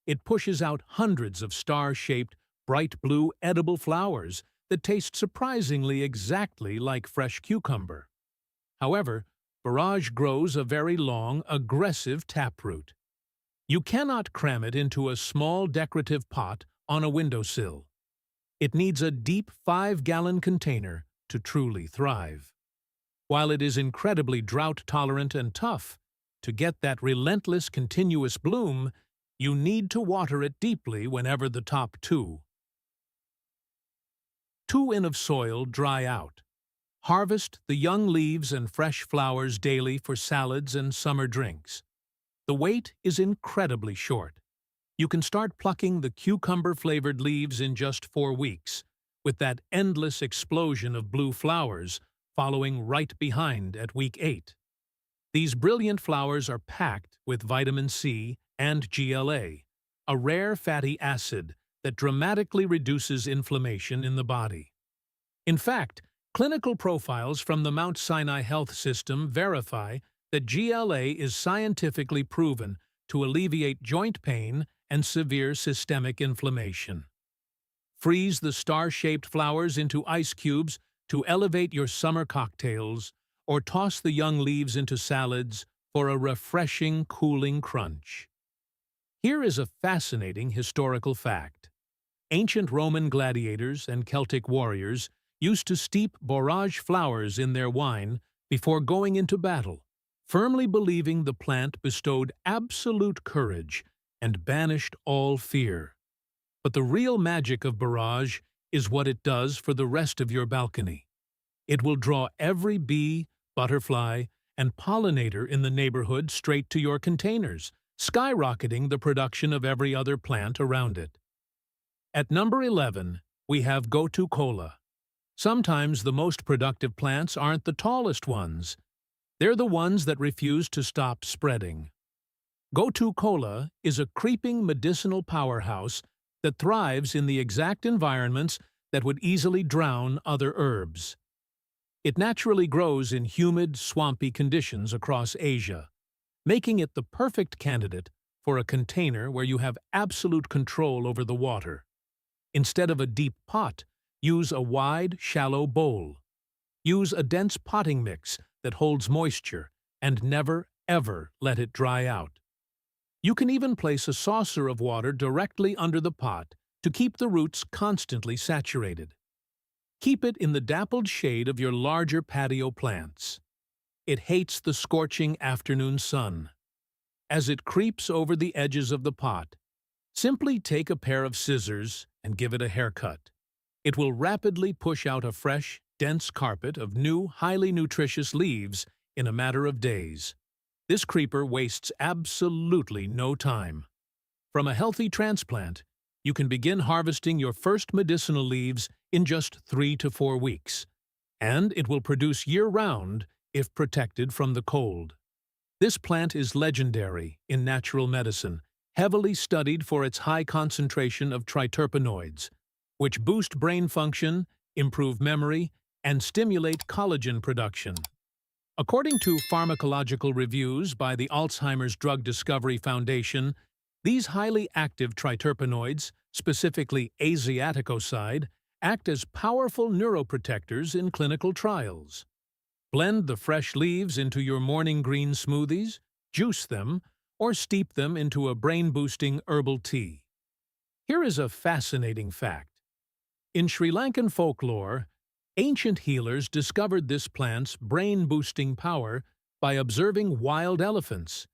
It pushes out hundreds of star-shaped, bright blue edible flowers that taste surprisingly exactly like fresh cucumber. However, borage grows a very long, aggressive taproot. You cannot cram it into a small decorative pot on a windowsill. It needs a deep 5-gallon container to truly thrive. While it is incredibly drought-tolerant and tough, to get that relentless, continuous bloom, you need to water it deeply whenever the top 2 in of soil dry out. Harvest the young leaves and fresh flowers daily for salads and summer drinks. The wait is incredibly short. You can start plucking the cucumber-flavored leaves in just 4 weeks, with that endless explosion of blue flowers following right behind at week 8. These brilliant flowers are packed with vitamin C and GLA, a rare fatty acid that dramatically reduces inflammation in the body. In fact, clinical profiles from the Mount Sinai Health System verify that GLA is scientifically proven to alleviate joint pain and severe systemic inflammation. Freeze the star-shaped flowers into ice cubes to elevate your summer cocktails, or toss the young leaves into salads for a refreshing, cooling crunch. Here is a fascinating historical fact. Ancient Roman gladiators and Celtic warriors used to steep borage flowers in their wine before going into battle, firmly believing the plant bestowed absolute courage and banished all fear. But the real magic of borage is what it does for the rest of your balcony. It will draw every bee, butterfly, and pollinator in the neighborhood straight to your containers, skyrocketing the production of every other plant around it. At number 11, we have gotu kola. Sometimes the most productive plants aren't the tallest ones. They're the ones that refuse to stop spreading. Gotu kola is a creeping medicinal powerhouse that thrives in the exact environments that would easily drown other herbs. It naturally grows in humid, swampy conditions across Asia, making it the perfect candidate for a container where you have absolute control over the water. Instead of a deep pot, use a wide, shallow bowl. Use a dense potting mix that holds moisture and never, ever let it dry out. You can even place a saucer of water directly under the pot to keep the roots constantly saturated. Keep it in the dappled shade of your larger patio plants. It hates the scorching afternoon sun. As it creeps over the edges of the pot, simply take a pair of scissors and give it a haircut. It will rapidly push out a fresh, dense carpet of new, highly nutritious leaves in a matter of days. This creeper wastes absolutely no time. From a healthy transplant, you can begin harvesting your first medicinal leaves in just 3 to 4 weeks, and it will produce year-round if protected from the cold. This plant is legendary in natural medicine, heavily studied for its high concentration of triterpenoids, which boost brain function, improve memory, and stimulate collagen production. According to pharmacological reviews by the Alzheimer's Drug Discovery Foundation, these highly active triterpenoids, specifically asiaticoside, act as powerful neuroprotectors in clinical trials. Blend the fresh leaves into your morning green smoothies, juice them, or steep them into a brain-boosting herbal tea. Here is a fascinating fact. In Sri Lankan folklore, ancient healers discovered this plant's brain-boosting power by observing wild elephants,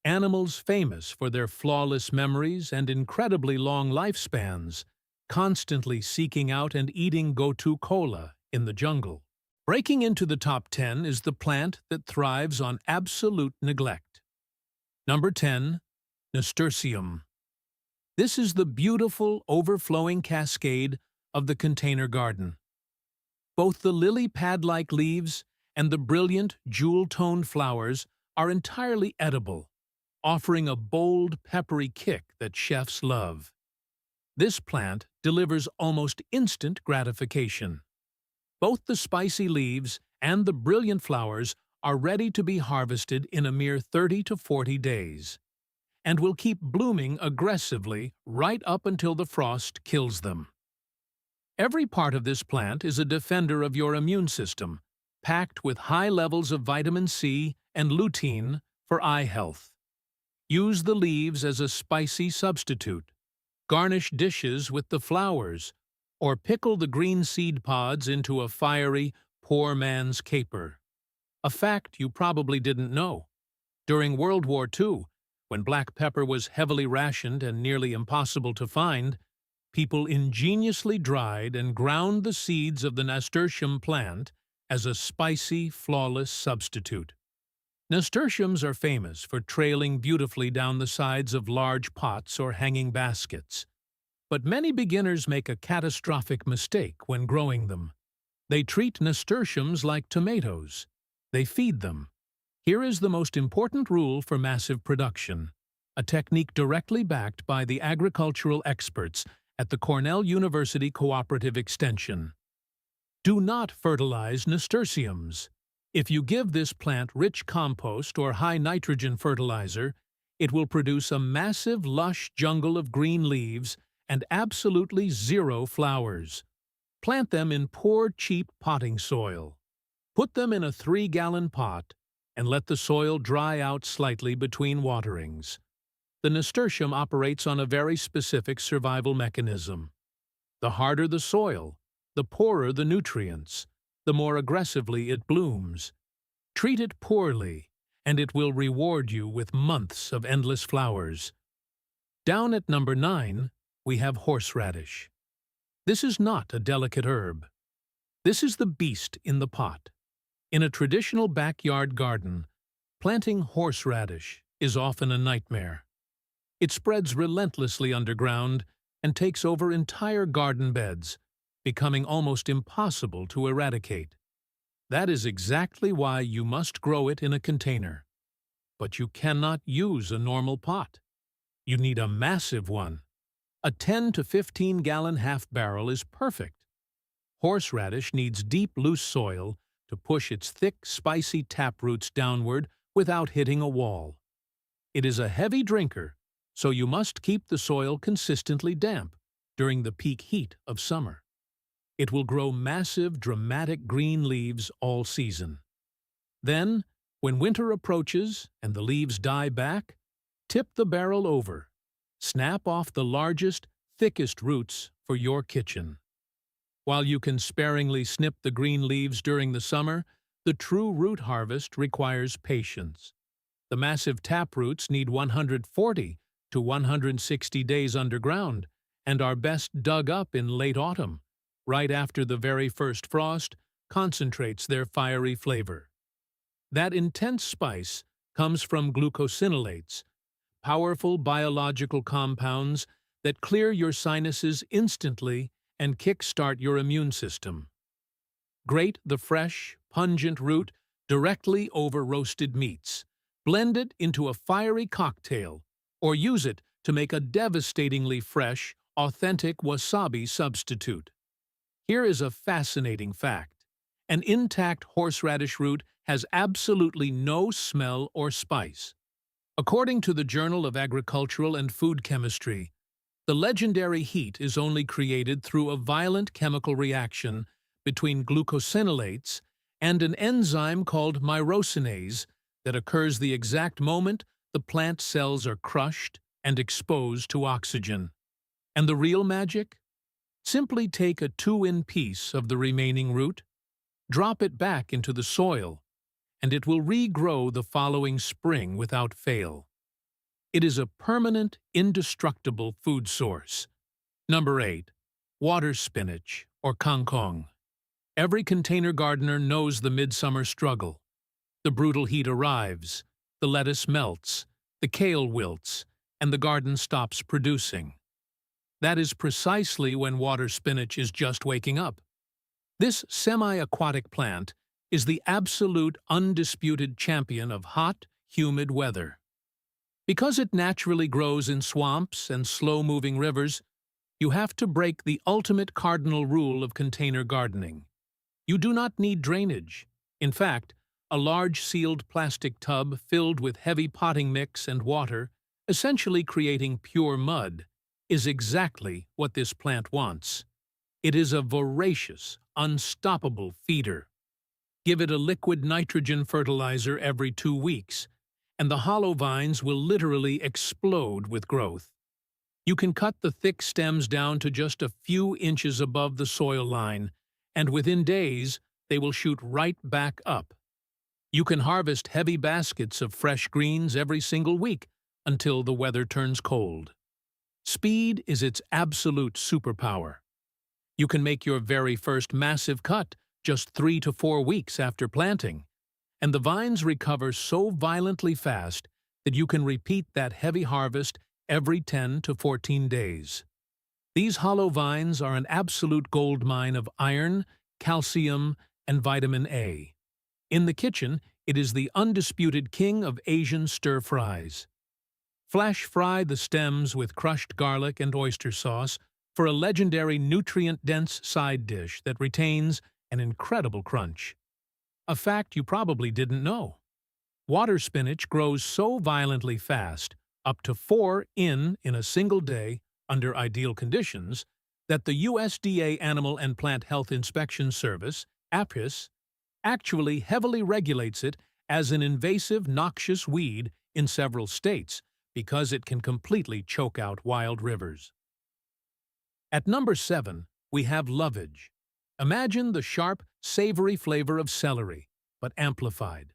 animals famous for their flawless memories and incredibly long lifespans, constantly seeking out and eating gotu kola in the jungle. Breaking into the top 10 is the plant that thrives on absolute neglect. Number 10. nasturtium. This is the beautiful, overflowing cascade of the container garden. Both the lily pad-like leaves and the brilliant, jewel-toned flowers are entirely edible, offering a bold, peppery kick that chefs love. This plant delivers almost instant gratification. Both the spicy leaves and the brilliant flowers are ready to be harvested in a mere 30 to 40 days, and will keep blooming aggressively right up until the frost kills them. Every part of this plant is a defender of your immune system, packed with high levels of vitamin C and lutein for eye health. Use the leaves as a spicy substitute. Garnish dishes with the flowers, or pickle the green seed pods into a fiery, poor man's caper. A fact you probably didn't know. During World War II, when black pepper was heavily rationed and nearly impossible to find, people ingeniously dried and ground the seeds of the nasturtium plant as a spicy, flawless substitute. Nasturtiums are famous for trailing beautifully down the sides of large pots or hanging baskets. But many beginners make a catastrophic mistake when growing them. They treat nasturtiums like tomatoes. They feed them. Here is the most important rule for massive production, a technique directly backed by the agricultural experts at the Cornell University Cooperative Extension. Do not fertilize nasturtiums. If you give this plant rich compost or high nitrogen fertilizer, it will produce a massive, lush jungle of green leaves and absolutely zero flowers. Plant them in poor, cheap potting soil. Put them in a 3-gallon pot and let the soil dry out slightly between waterings. The nasturtium operates on a very specific survival mechanism. The harder the soil, the poorer the nutrients, the more aggressively it blooms. Treat it poorly, and it will reward you with months of endless flowers. Down at number 9, we have horseradish. This is not a delicate herb. This is the beast in the pot. In a traditional backyard garden, planting horseradish is often a nightmare. It spreads relentlessly underground and takes over entire garden beds, becoming almost impossible to eradicate. That is exactly why you must grow it in a container. But you cannot use a normal pot. You need a massive one. A 10 to 15-gallon half-barrel is perfect. Horseradish needs deep, loose soil to push its thick, spicy taproots downward without hitting a wall. It is a heavy drinker, so you must keep the soil consistently damp during the peak heat of summer. It will grow massive, dramatic green leaves all season. Then, when winter approaches and the leaves die back, tip the barrel over. Snap off the largest, thickest roots for your kitchen. While you can sparingly snip the green leaves during the summer, the true root harvest requires patience. The massive taproots need 140 to 160 days underground and are best dug up in late autumn, right after the very first frost concentrates their fiery flavor. That intense spice comes from glucosinolates, powerful biological compounds that clear your sinuses instantly and kickstart your immune system. Grate the fresh, pungent root directly over roasted meats. Blend it into a fiery cocktail, or use it to make a devastatingly fresh, authentic wasabi substitute. Here is a fascinating fact. An intact horseradish root has absolutely no smell or spice. According to the Journal of Agricultural and Food Chemistry, the legendary heat is only created through a violent chemical reaction between glucosinolates and an enzyme called myrosinase that occurs the exact moment the plant cells are crushed and exposed to oxygen. And the real magic? Simply take a 2-in piece of the remaining root, drop it back into the soil, and it will regrow the following spring without fail. It is a permanent, indestructible food source. Number 8. Water spinach, or kangkong. Every container gardener knows the midsummer struggle. The brutal heat arrives, the lettuce melts, the kale wilts, and the garden stops producing. That is precisely when water spinach is just waking up. This semi-aquatic plant is the absolute undisputed champion of hot, humid weather. Because it naturally grows in swamps and slow-moving rivers, you have to break the ultimate cardinal rule of container gardening. You do not need drainage. In fact, a large sealed plastic tub filled with heavy potting mix and water, essentially creating pure mud, is exactly what this plant wants. It is a voracious, unstoppable feeder. Give it a liquid nitrogen fertilizer every 2 weeks, and the hollow vines will literally explode with growth. You can cut the thick stems down to just a few inches above the soil line, and within days, they will shoot right back up. You can harvest heavy baskets of fresh greens every single week until the weather turns cold. Speed is its absolute superpower. You can make your very first massive cut just 3 to 4 weeks after planting, and the vines recover so violently fast that you can repeat that heavy harvest every 10 to 14 days. These hollow vines are an absolute goldmine of iron, calcium, and vitamin A. In the kitchen, it is the undisputed king of Asian stir-fries. Flash fry the stems with crushed garlic and oyster sauce for a legendary nutrient-dense side dish that retains an incredible crunch. A fact you probably didn't know. Water spinach grows so violently fast, up to 4 in a single day, under ideal conditions, that the USDA Animal and Plant Health Inspection Service, APHIS, actually heavily regulates it as an invasive noxious weed in several states because it can completely choke out wild rivers. At number 7, we have lovage. Imagine the sharp, savory flavor of celery, but amplified,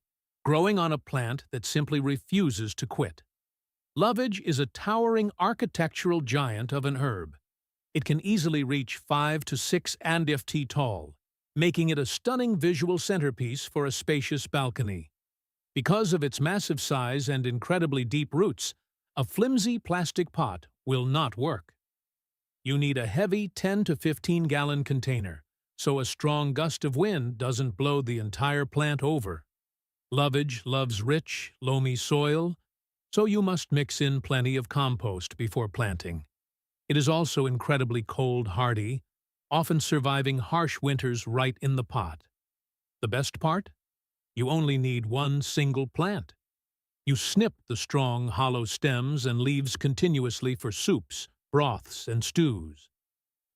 growing on a plant that simply refuses to quit. Lovage is a towering architectural giant of an herb. It can easily reach 5 to 6 feet tall, making it a stunning visual centerpiece for a spacious balcony. Because of its massive size and incredibly deep roots, a flimsy plastic pot will not work. You need a heavy 10 to 15-gallon container, so a strong gust of wind doesn't blow the entire plant over. Lovage loves rich, loamy soil, so you must mix in plenty of compost before planting. It is also incredibly cold-hardy, often surviving harsh winters right in the pot. The best part? You only need one single plant. You snip the strong, hollow stems and leaves continuously for soups, broths, and stews.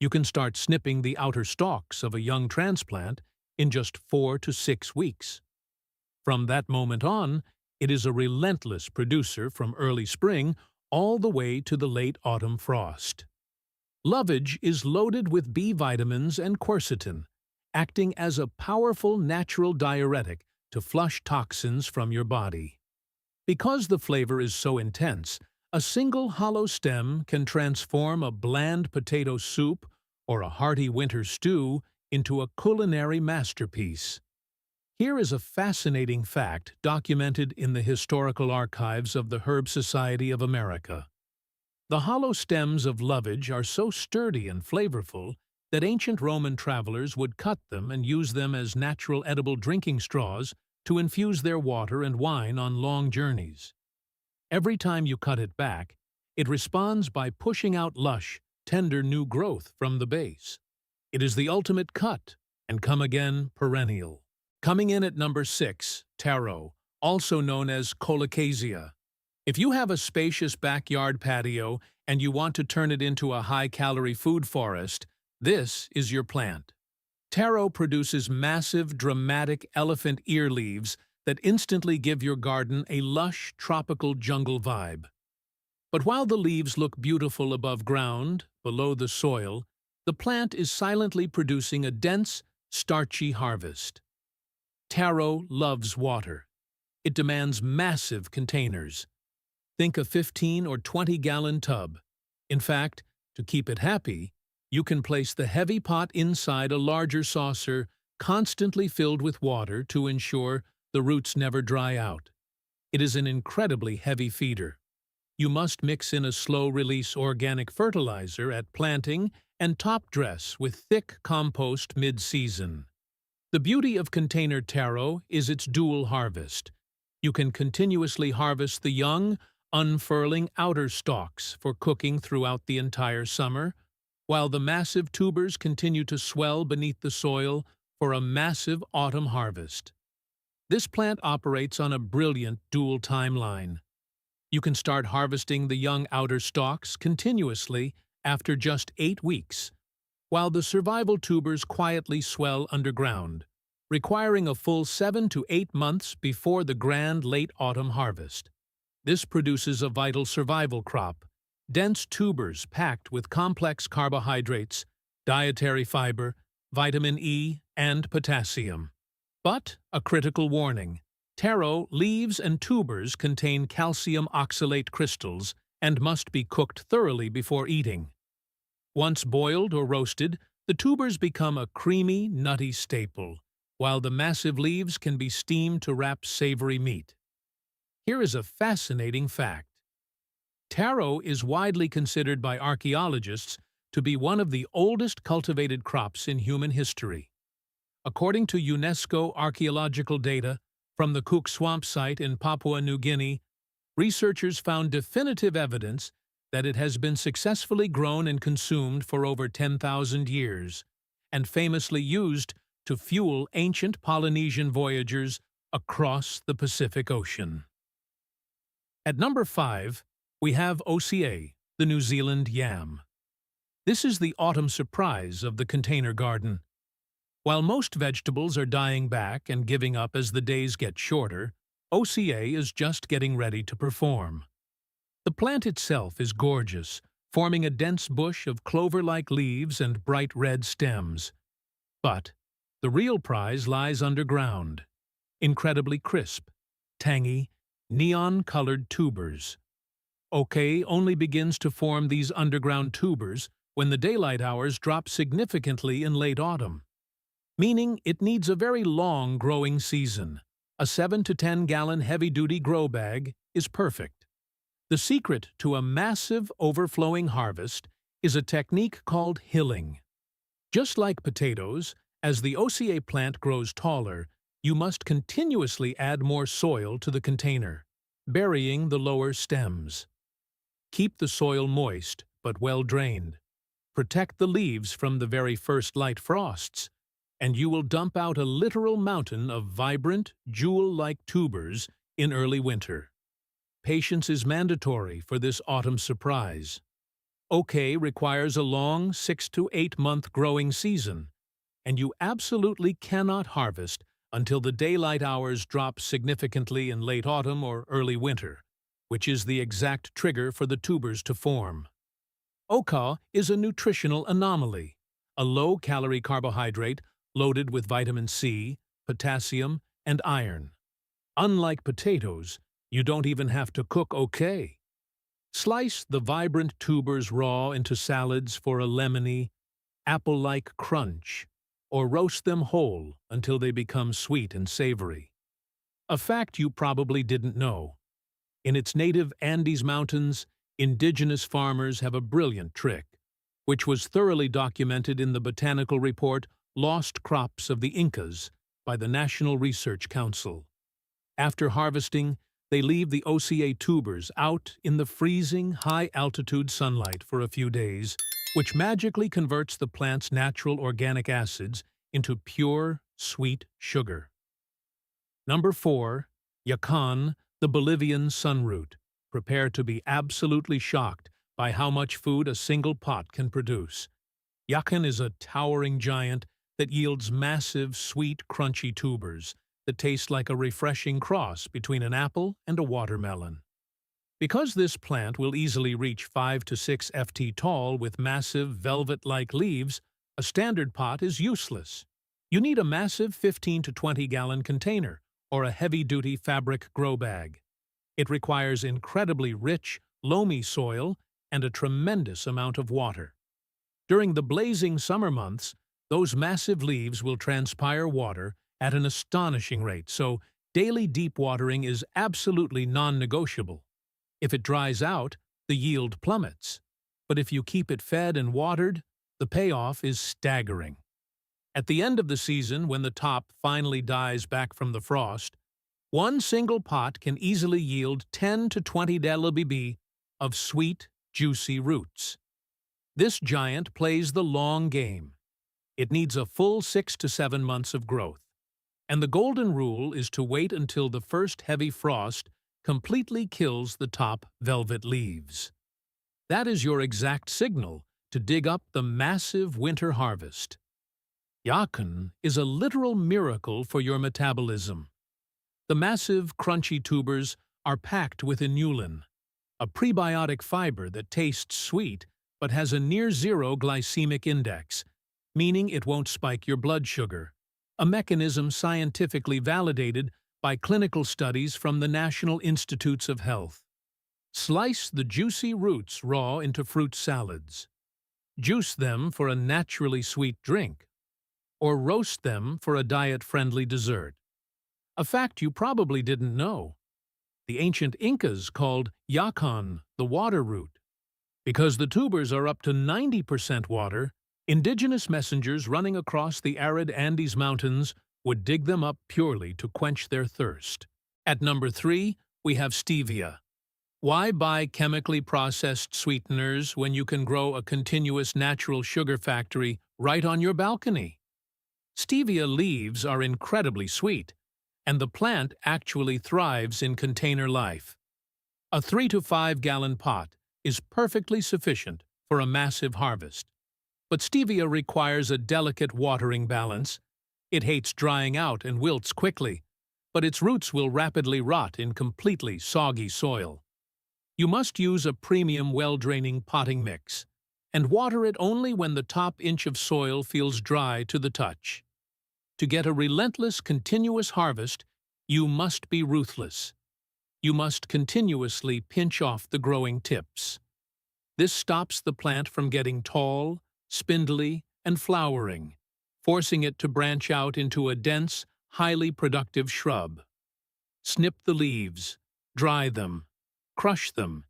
You can start snipping the outer stalks of a young transplant in just 4 to 6 weeks. From that moment on, it is a relentless producer from early spring all the way to the late autumn frost. Lovage is loaded with B vitamins and quercetin, acting as a powerful natural diuretic to flush toxins from your body. Because the flavor is so intense, a single hollow stem can transform a bland potato soup or a hearty winter stew into a culinary masterpiece. Here is a fascinating fact documented in the historical archives of the Herb Society of America. The hollow stems of lovage are so sturdy and flavorful that ancient Roman travelers would cut them and use them as natural edible drinking straws to infuse their water and wine on long journeys. Every time you cut it back, it responds by pushing out lush, tender new growth from the base. It is the ultimate cut and come again perennial. Coming in at number 6, taro, also known as colocasia. If you have a spacious backyard patio and you want to turn it into a high-calorie food forest, this is your plant. Taro produces massive, dramatic elephant ear leaves that instantly give your garden a lush, tropical jungle vibe. But while the leaves look beautiful above ground, below the soil, the plant is silently producing a dense, starchy harvest. Taro loves water. It demands massive containers. Think a 15 or 20-gallon tub. In fact, to keep it happy, you can place the heavy pot inside a larger saucer, constantly filled with water to ensure the roots never dry out. It is an incredibly heavy feeder. You must mix in a slow-release organic fertilizer at planting and top dress with thick compost mid-season. The beauty of container taro is its dual harvest. You can continuously harvest the young, unfurling outer stalks for cooking throughout the entire summer, while the massive tubers continue to swell beneath the soil for a massive autumn harvest. This plant operates on a brilliant dual timeline. You can start harvesting the young outer stalks continuously after just 8 weeks, while the survival tubers quietly swell underground, requiring a full 7 to 8 months before the grand late autumn harvest. This produces a vital survival crop, dense tubers packed with complex carbohydrates, dietary fiber, vitamin E, and potassium. But a critical warning: taro leaves and tubers contain calcium oxalate crystals and must be cooked thoroughly before eating. Once boiled or roasted, the tubers become a creamy, nutty staple, while the massive leaves can be steamed to wrap savory meat. Here is a fascinating fact. Taro is widely considered by archaeologists to be one of the oldest cultivated crops in human history. According to UNESCO archaeological data from the Cook Swamp site in Papua New Guinea, researchers found definitive evidence that it has been successfully grown and consumed for over 10,000 years, and famously used to fuel ancient Polynesian voyagers across the Pacific Ocean. At number 5, we have OCA, the New Zealand yam. This is the autumn surprise of the container garden. While most vegetables are dying back and giving up as the days get shorter, OCA is just getting ready to perform. The plant itself is gorgeous, forming a dense bush of clover-like leaves and bright red stems. But the real prize lies underground. Incredibly crisp, tangy, neon-colored tubers. OCA only begins to form these underground tubers when the daylight hours drop significantly in late autumn, meaning it needs a very long growing season. A 7 to 10 gallon heavy-duty grow bag is perfect. The secret to a massive overflowing harvest is a technique called hilling. Just like potatoes, as the OCA plant grows taller, you must continuously add more soil to the container, burying the lower stems. Keep the soil moist but well drained. Protect the leaves from the very first light frosts, and you will dump out a literal mountain of vibrant, jewel-like tubers in early winter. Patience is mandatory for this autumn surprise. OCA requires a long 6 to 8 month growing season, and you absolutely cannot harvest until the daylight hours drop significantly in late autumn or early winter, which is the exact trigger for the tubers to form. OCA is a nutritional anomaly, a low-calorie carbohydrate loaded with vitamin C, potassium, and iron. Unlike potatoes, you don't even have to cook OCA. Slice the vibrant tubers raw into salads for a lemony, apple-like crunch, or roast them whole until they become sweet and savory. A fact you probably didn't know: in its native Andes Mountains, indigenous farmers have a brilliant trick, which was thoroughly documented in the botanical report Lost Crops of the Incas by the National Research Council. After harvesting, they leave the OCA tubers out in the freezing, high-altitude sunlight for a few days, which magically converts the plant's natural organic acids into pure, sweet sugar. Number 4. Yakan, the Bolivian sunroot. Prepare to be absolutely shocked by how much food a single pot can produce. Yakan is a towering giant that yields massive, sweet, crunchy tubers that taste like a refreshing cross between an apple and a watermelon. Because this plant will easily reach 5 to 6 ft tall with massive, velvet-like leaves, a standard pot is useless. You need a massive 15 to 20 gallon container or a heavy-duty fabric grow bag. It requires incredibly rich, loamy soil and a tremendous amount of water. During the blazing summer months, those massive leaves will transpire water at an astonishing rate, so daily deep watering is absolutely non-negotiable. If it dries out, the yield plummets. But if you keep it fed and watered, the payoff is staggering. At the end of the season, when the top finally dies back from the frost, one single pot can easily yield 10 to 20 lb of sweet, juicy roots. This giant plays the long game. It needs a full 6 to 7 months of growth. And the golden rule is to wait until the first heavy frost completely kills the top velvet leaves. That is your exact signal to dig up the massive winter harvest. Yacon is a literal miracle for your metabolism. The massive, crunchy tubers are packed with inulin, a prebiotic fiber that tastes sweet but has a near-zero glycemic index, meaning it won't spike your blood sugar, a mechanism scientifically validated by clinical studies from the National Institutes of Health. Slice the juicy roots raw into fruit salads. Juice them for a naturally sweet drink, or roast them for a diet-friendly dessert. A fact you probably didn't know. The ancient Incas called yacon the water root. Because the tubers are up to 90% water, indigenous messengers running across the arid Andes Mountains would dig them up purely to quench their thirst. At number 3, we have stevia. Why buy chemically processed sweeteners when you can grow a continuous natural sugar factory right on your balcony? Stevia leaves are incredibly sweet, and the plant actually thrives in container life. A 3 to 5 gallon pot is perfectly sufficient for a massive harvest. But stevia requires a delicate watering balance. It hates drying out and wilts quickly, but its roots will rapidly rot in completely soggy soil. You must use a premium well-draining potting mix, and water it only when the top inch of soil feels dry to the touch. To get a relentless, continuous harvest, you must be ruthless. You must continuously pinch off the growing tips. This stops the plant from getting tall, spindly, and flowering, forcing it to branch out into a dense, highly productive shrub. Snip the leaves, dry them, crush them,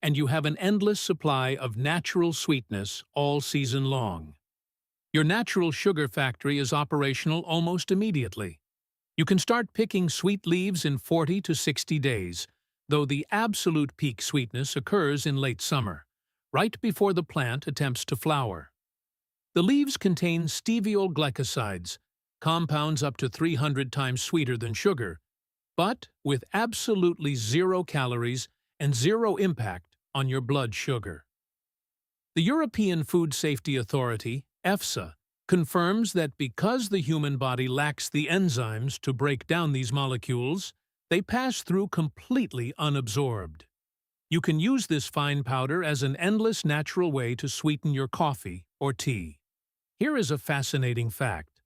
and you have an endless supply of natural sweetness all season long. Your natural sugar factory is operational almost immediately. You can start picking sweet leaves in 40 to 60 days, though the absolute peak sweetness occurs in late summer, right before the plant attempts to flower. The leaves contain steviol glycosides, compounds up to 300 times sweeter than sugar, but with absolutely 0 calories and 0 impact on your blood sugar. The European Food Safety Authority, EFSA, confirms that because the human body lacks the enzymes to break down these molecules, they pass through completely unabsorbed. You can use this fine powder as an endless natural way to sweeten your coffee or tea. Here is a fascinating fact.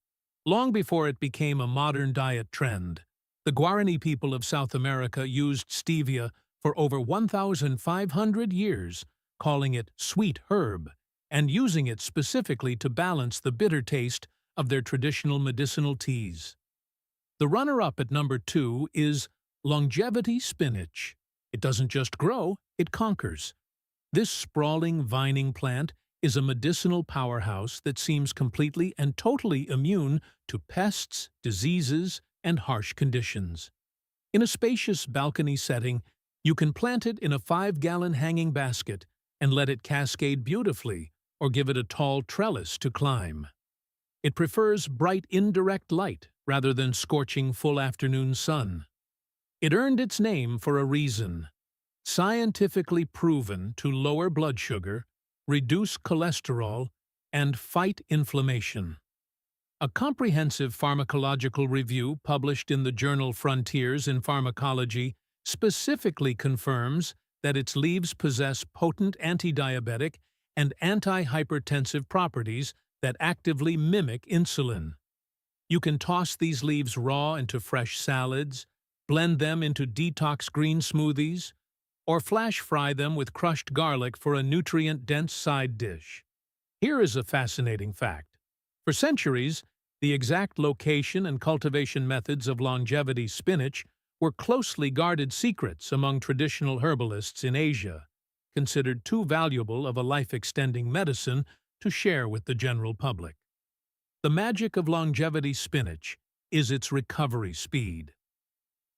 Long before it became a modern diet trend, the Guarani people of South America used stevia for over 1,500 years, calling it sweet herb, and using it specifically to balance the bitter taste of their traditional medicinal teas. The runner-up at number 2 is longevity spinach. It doesn't just grow, it conquers. This sprawling, vining plant is a medicinal powerhouse that seems completely and totally immune to pests, diseases, and harsh conditions. In a spacious balcony setting, you can plant it in a 5-gallon hanging basket and let it cascade beautifully, or give it a tall trellis to climb. It prefers bright indirect light rather than scorching full afternoon sun. It earned its name for a reason. Scientifically proven to lower blood sugar, reduce cholesterol, and fight inflammation. A comprehensive pharmacological review published in the journal Frontiers in Pharmacology specifically confirms that its leaves possess potent anti-diabetic and anti-hypertensive properties that actively mimic insulin. You can toss these leaves raw into fresh salads, blend them into detox green smoothies, or flash fry them with crushed garlic for a nutrient-dense side dish. Here is a fascinating fact. For centuries, the exact location and cultivation methods of longevity spinach were closely guarded secrets among traditional herbalists in Asia, considered too valuable of a life-extending medicine to share with the general public. The magic of longevity spinach is its recovery speed.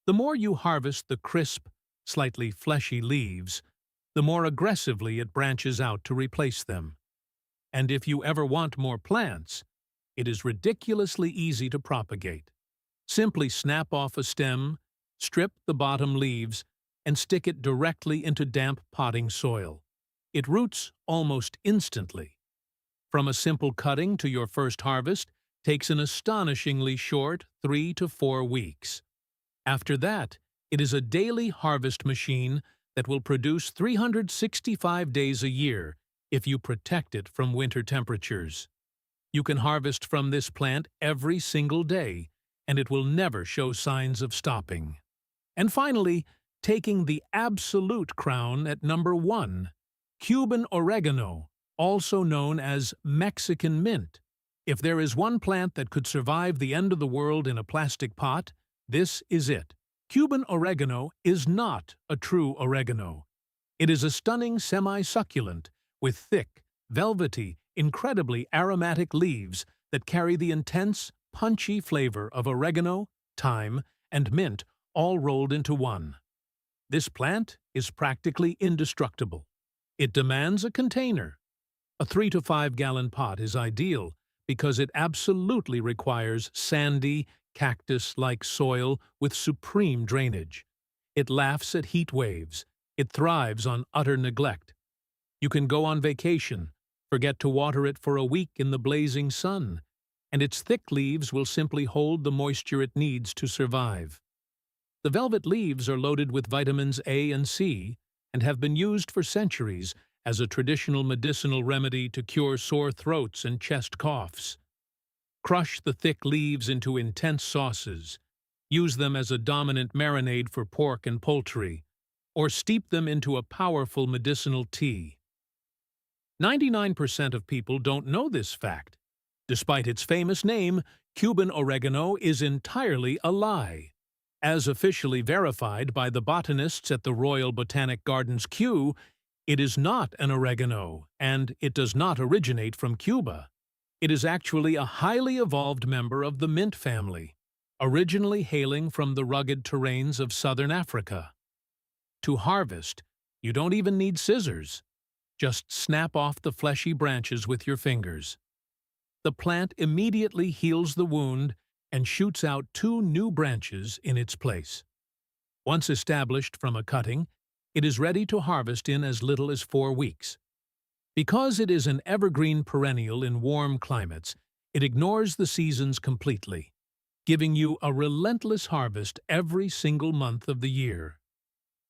The more you harvest the crisp, slightly fleshy leaves, the more aggressively it branches out to replace them. And if you ever want more plants, it is ridiculously easy to propagate. Simply snap off a stem, strip the bottom leaves, and stick it directly into damp potting soil. It roots almost instantly. From a simple cutting to your first harvest takes an astonishingly short 3 to 4 weeks. After that, it is a daily harvest machine that will produce 365 days a year if you protect it from winter temperatures. You can harvest from this plant every single day, and it will never show signs of stopping. And finally, taking the absolute crown at number 1, Cuban oregano, also known as Mexican mint. If there is one plant that could survive the end of the world in a plastic pot, this is it. Cuban oregano is not a true oregano. It is a stunning semi-succulent with thick, velvety, incredibly aromatic leaves that carry the intense, punchy flavor of oregano, thyme, and mint all rolled into one. This plant is practically indestructible. It demands a container. A 3 to 5 gallon pot is ideal because it absolutely requires sandy, cactus-like soil with supreme drainage. It laughs at heat waves. It thrives on utter neglect. You can go on vacation, forget to water it for a week in the blazing sun, and its thick leaves will simply hold the moisture it needs to survive. The velvet leaves are loaded with vitamins A and C and have been used for centuries as a traditional medicinal remedy to cure sore throats and chest coughs. Crush the thick leaves into intense sauces, use them as a dominant marinade for pork and poultry, or steep them into a powerful medicinal tea. 99% of people don't know this fact. Despite its famous name, Cuban oregano is entirely a lie. As officially verified by the botanists at the Royal Botanic Gardens, Kew, it is not an oregano, and it does not originate from Cuba. It is actually a highly evolved member of the mint family, originally hailing from the rugged terrains of southern Africa. To harvest, you don't even need scissors. Just snap off the fleshy branches with your fingers. The plant immediately heals the wound and shoots out 2 new branches in its place. Once established from a cutting, it is ready to harvest in as little as 4 weeks. Because it is an evergreen perennial in warm climates, it ignores the seasons completely, giving you a relentless harvest every single month of the year.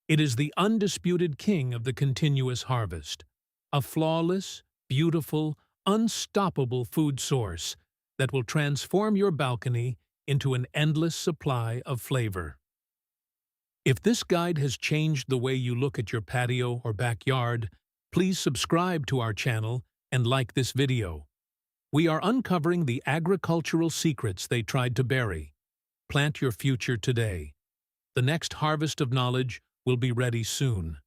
It is the undisputed king of the continuous harvest, a flawless, beautiful, unstoppable food source that will transform your balcony into an endless supply of flavor. If this guide has changed the way you look at your patio or backyard, please subscribe to our channel and like this video. We are uncovering the agricultural secrets they tried to bury. Plant your future today. The next harvest of knowledge will be ready soon.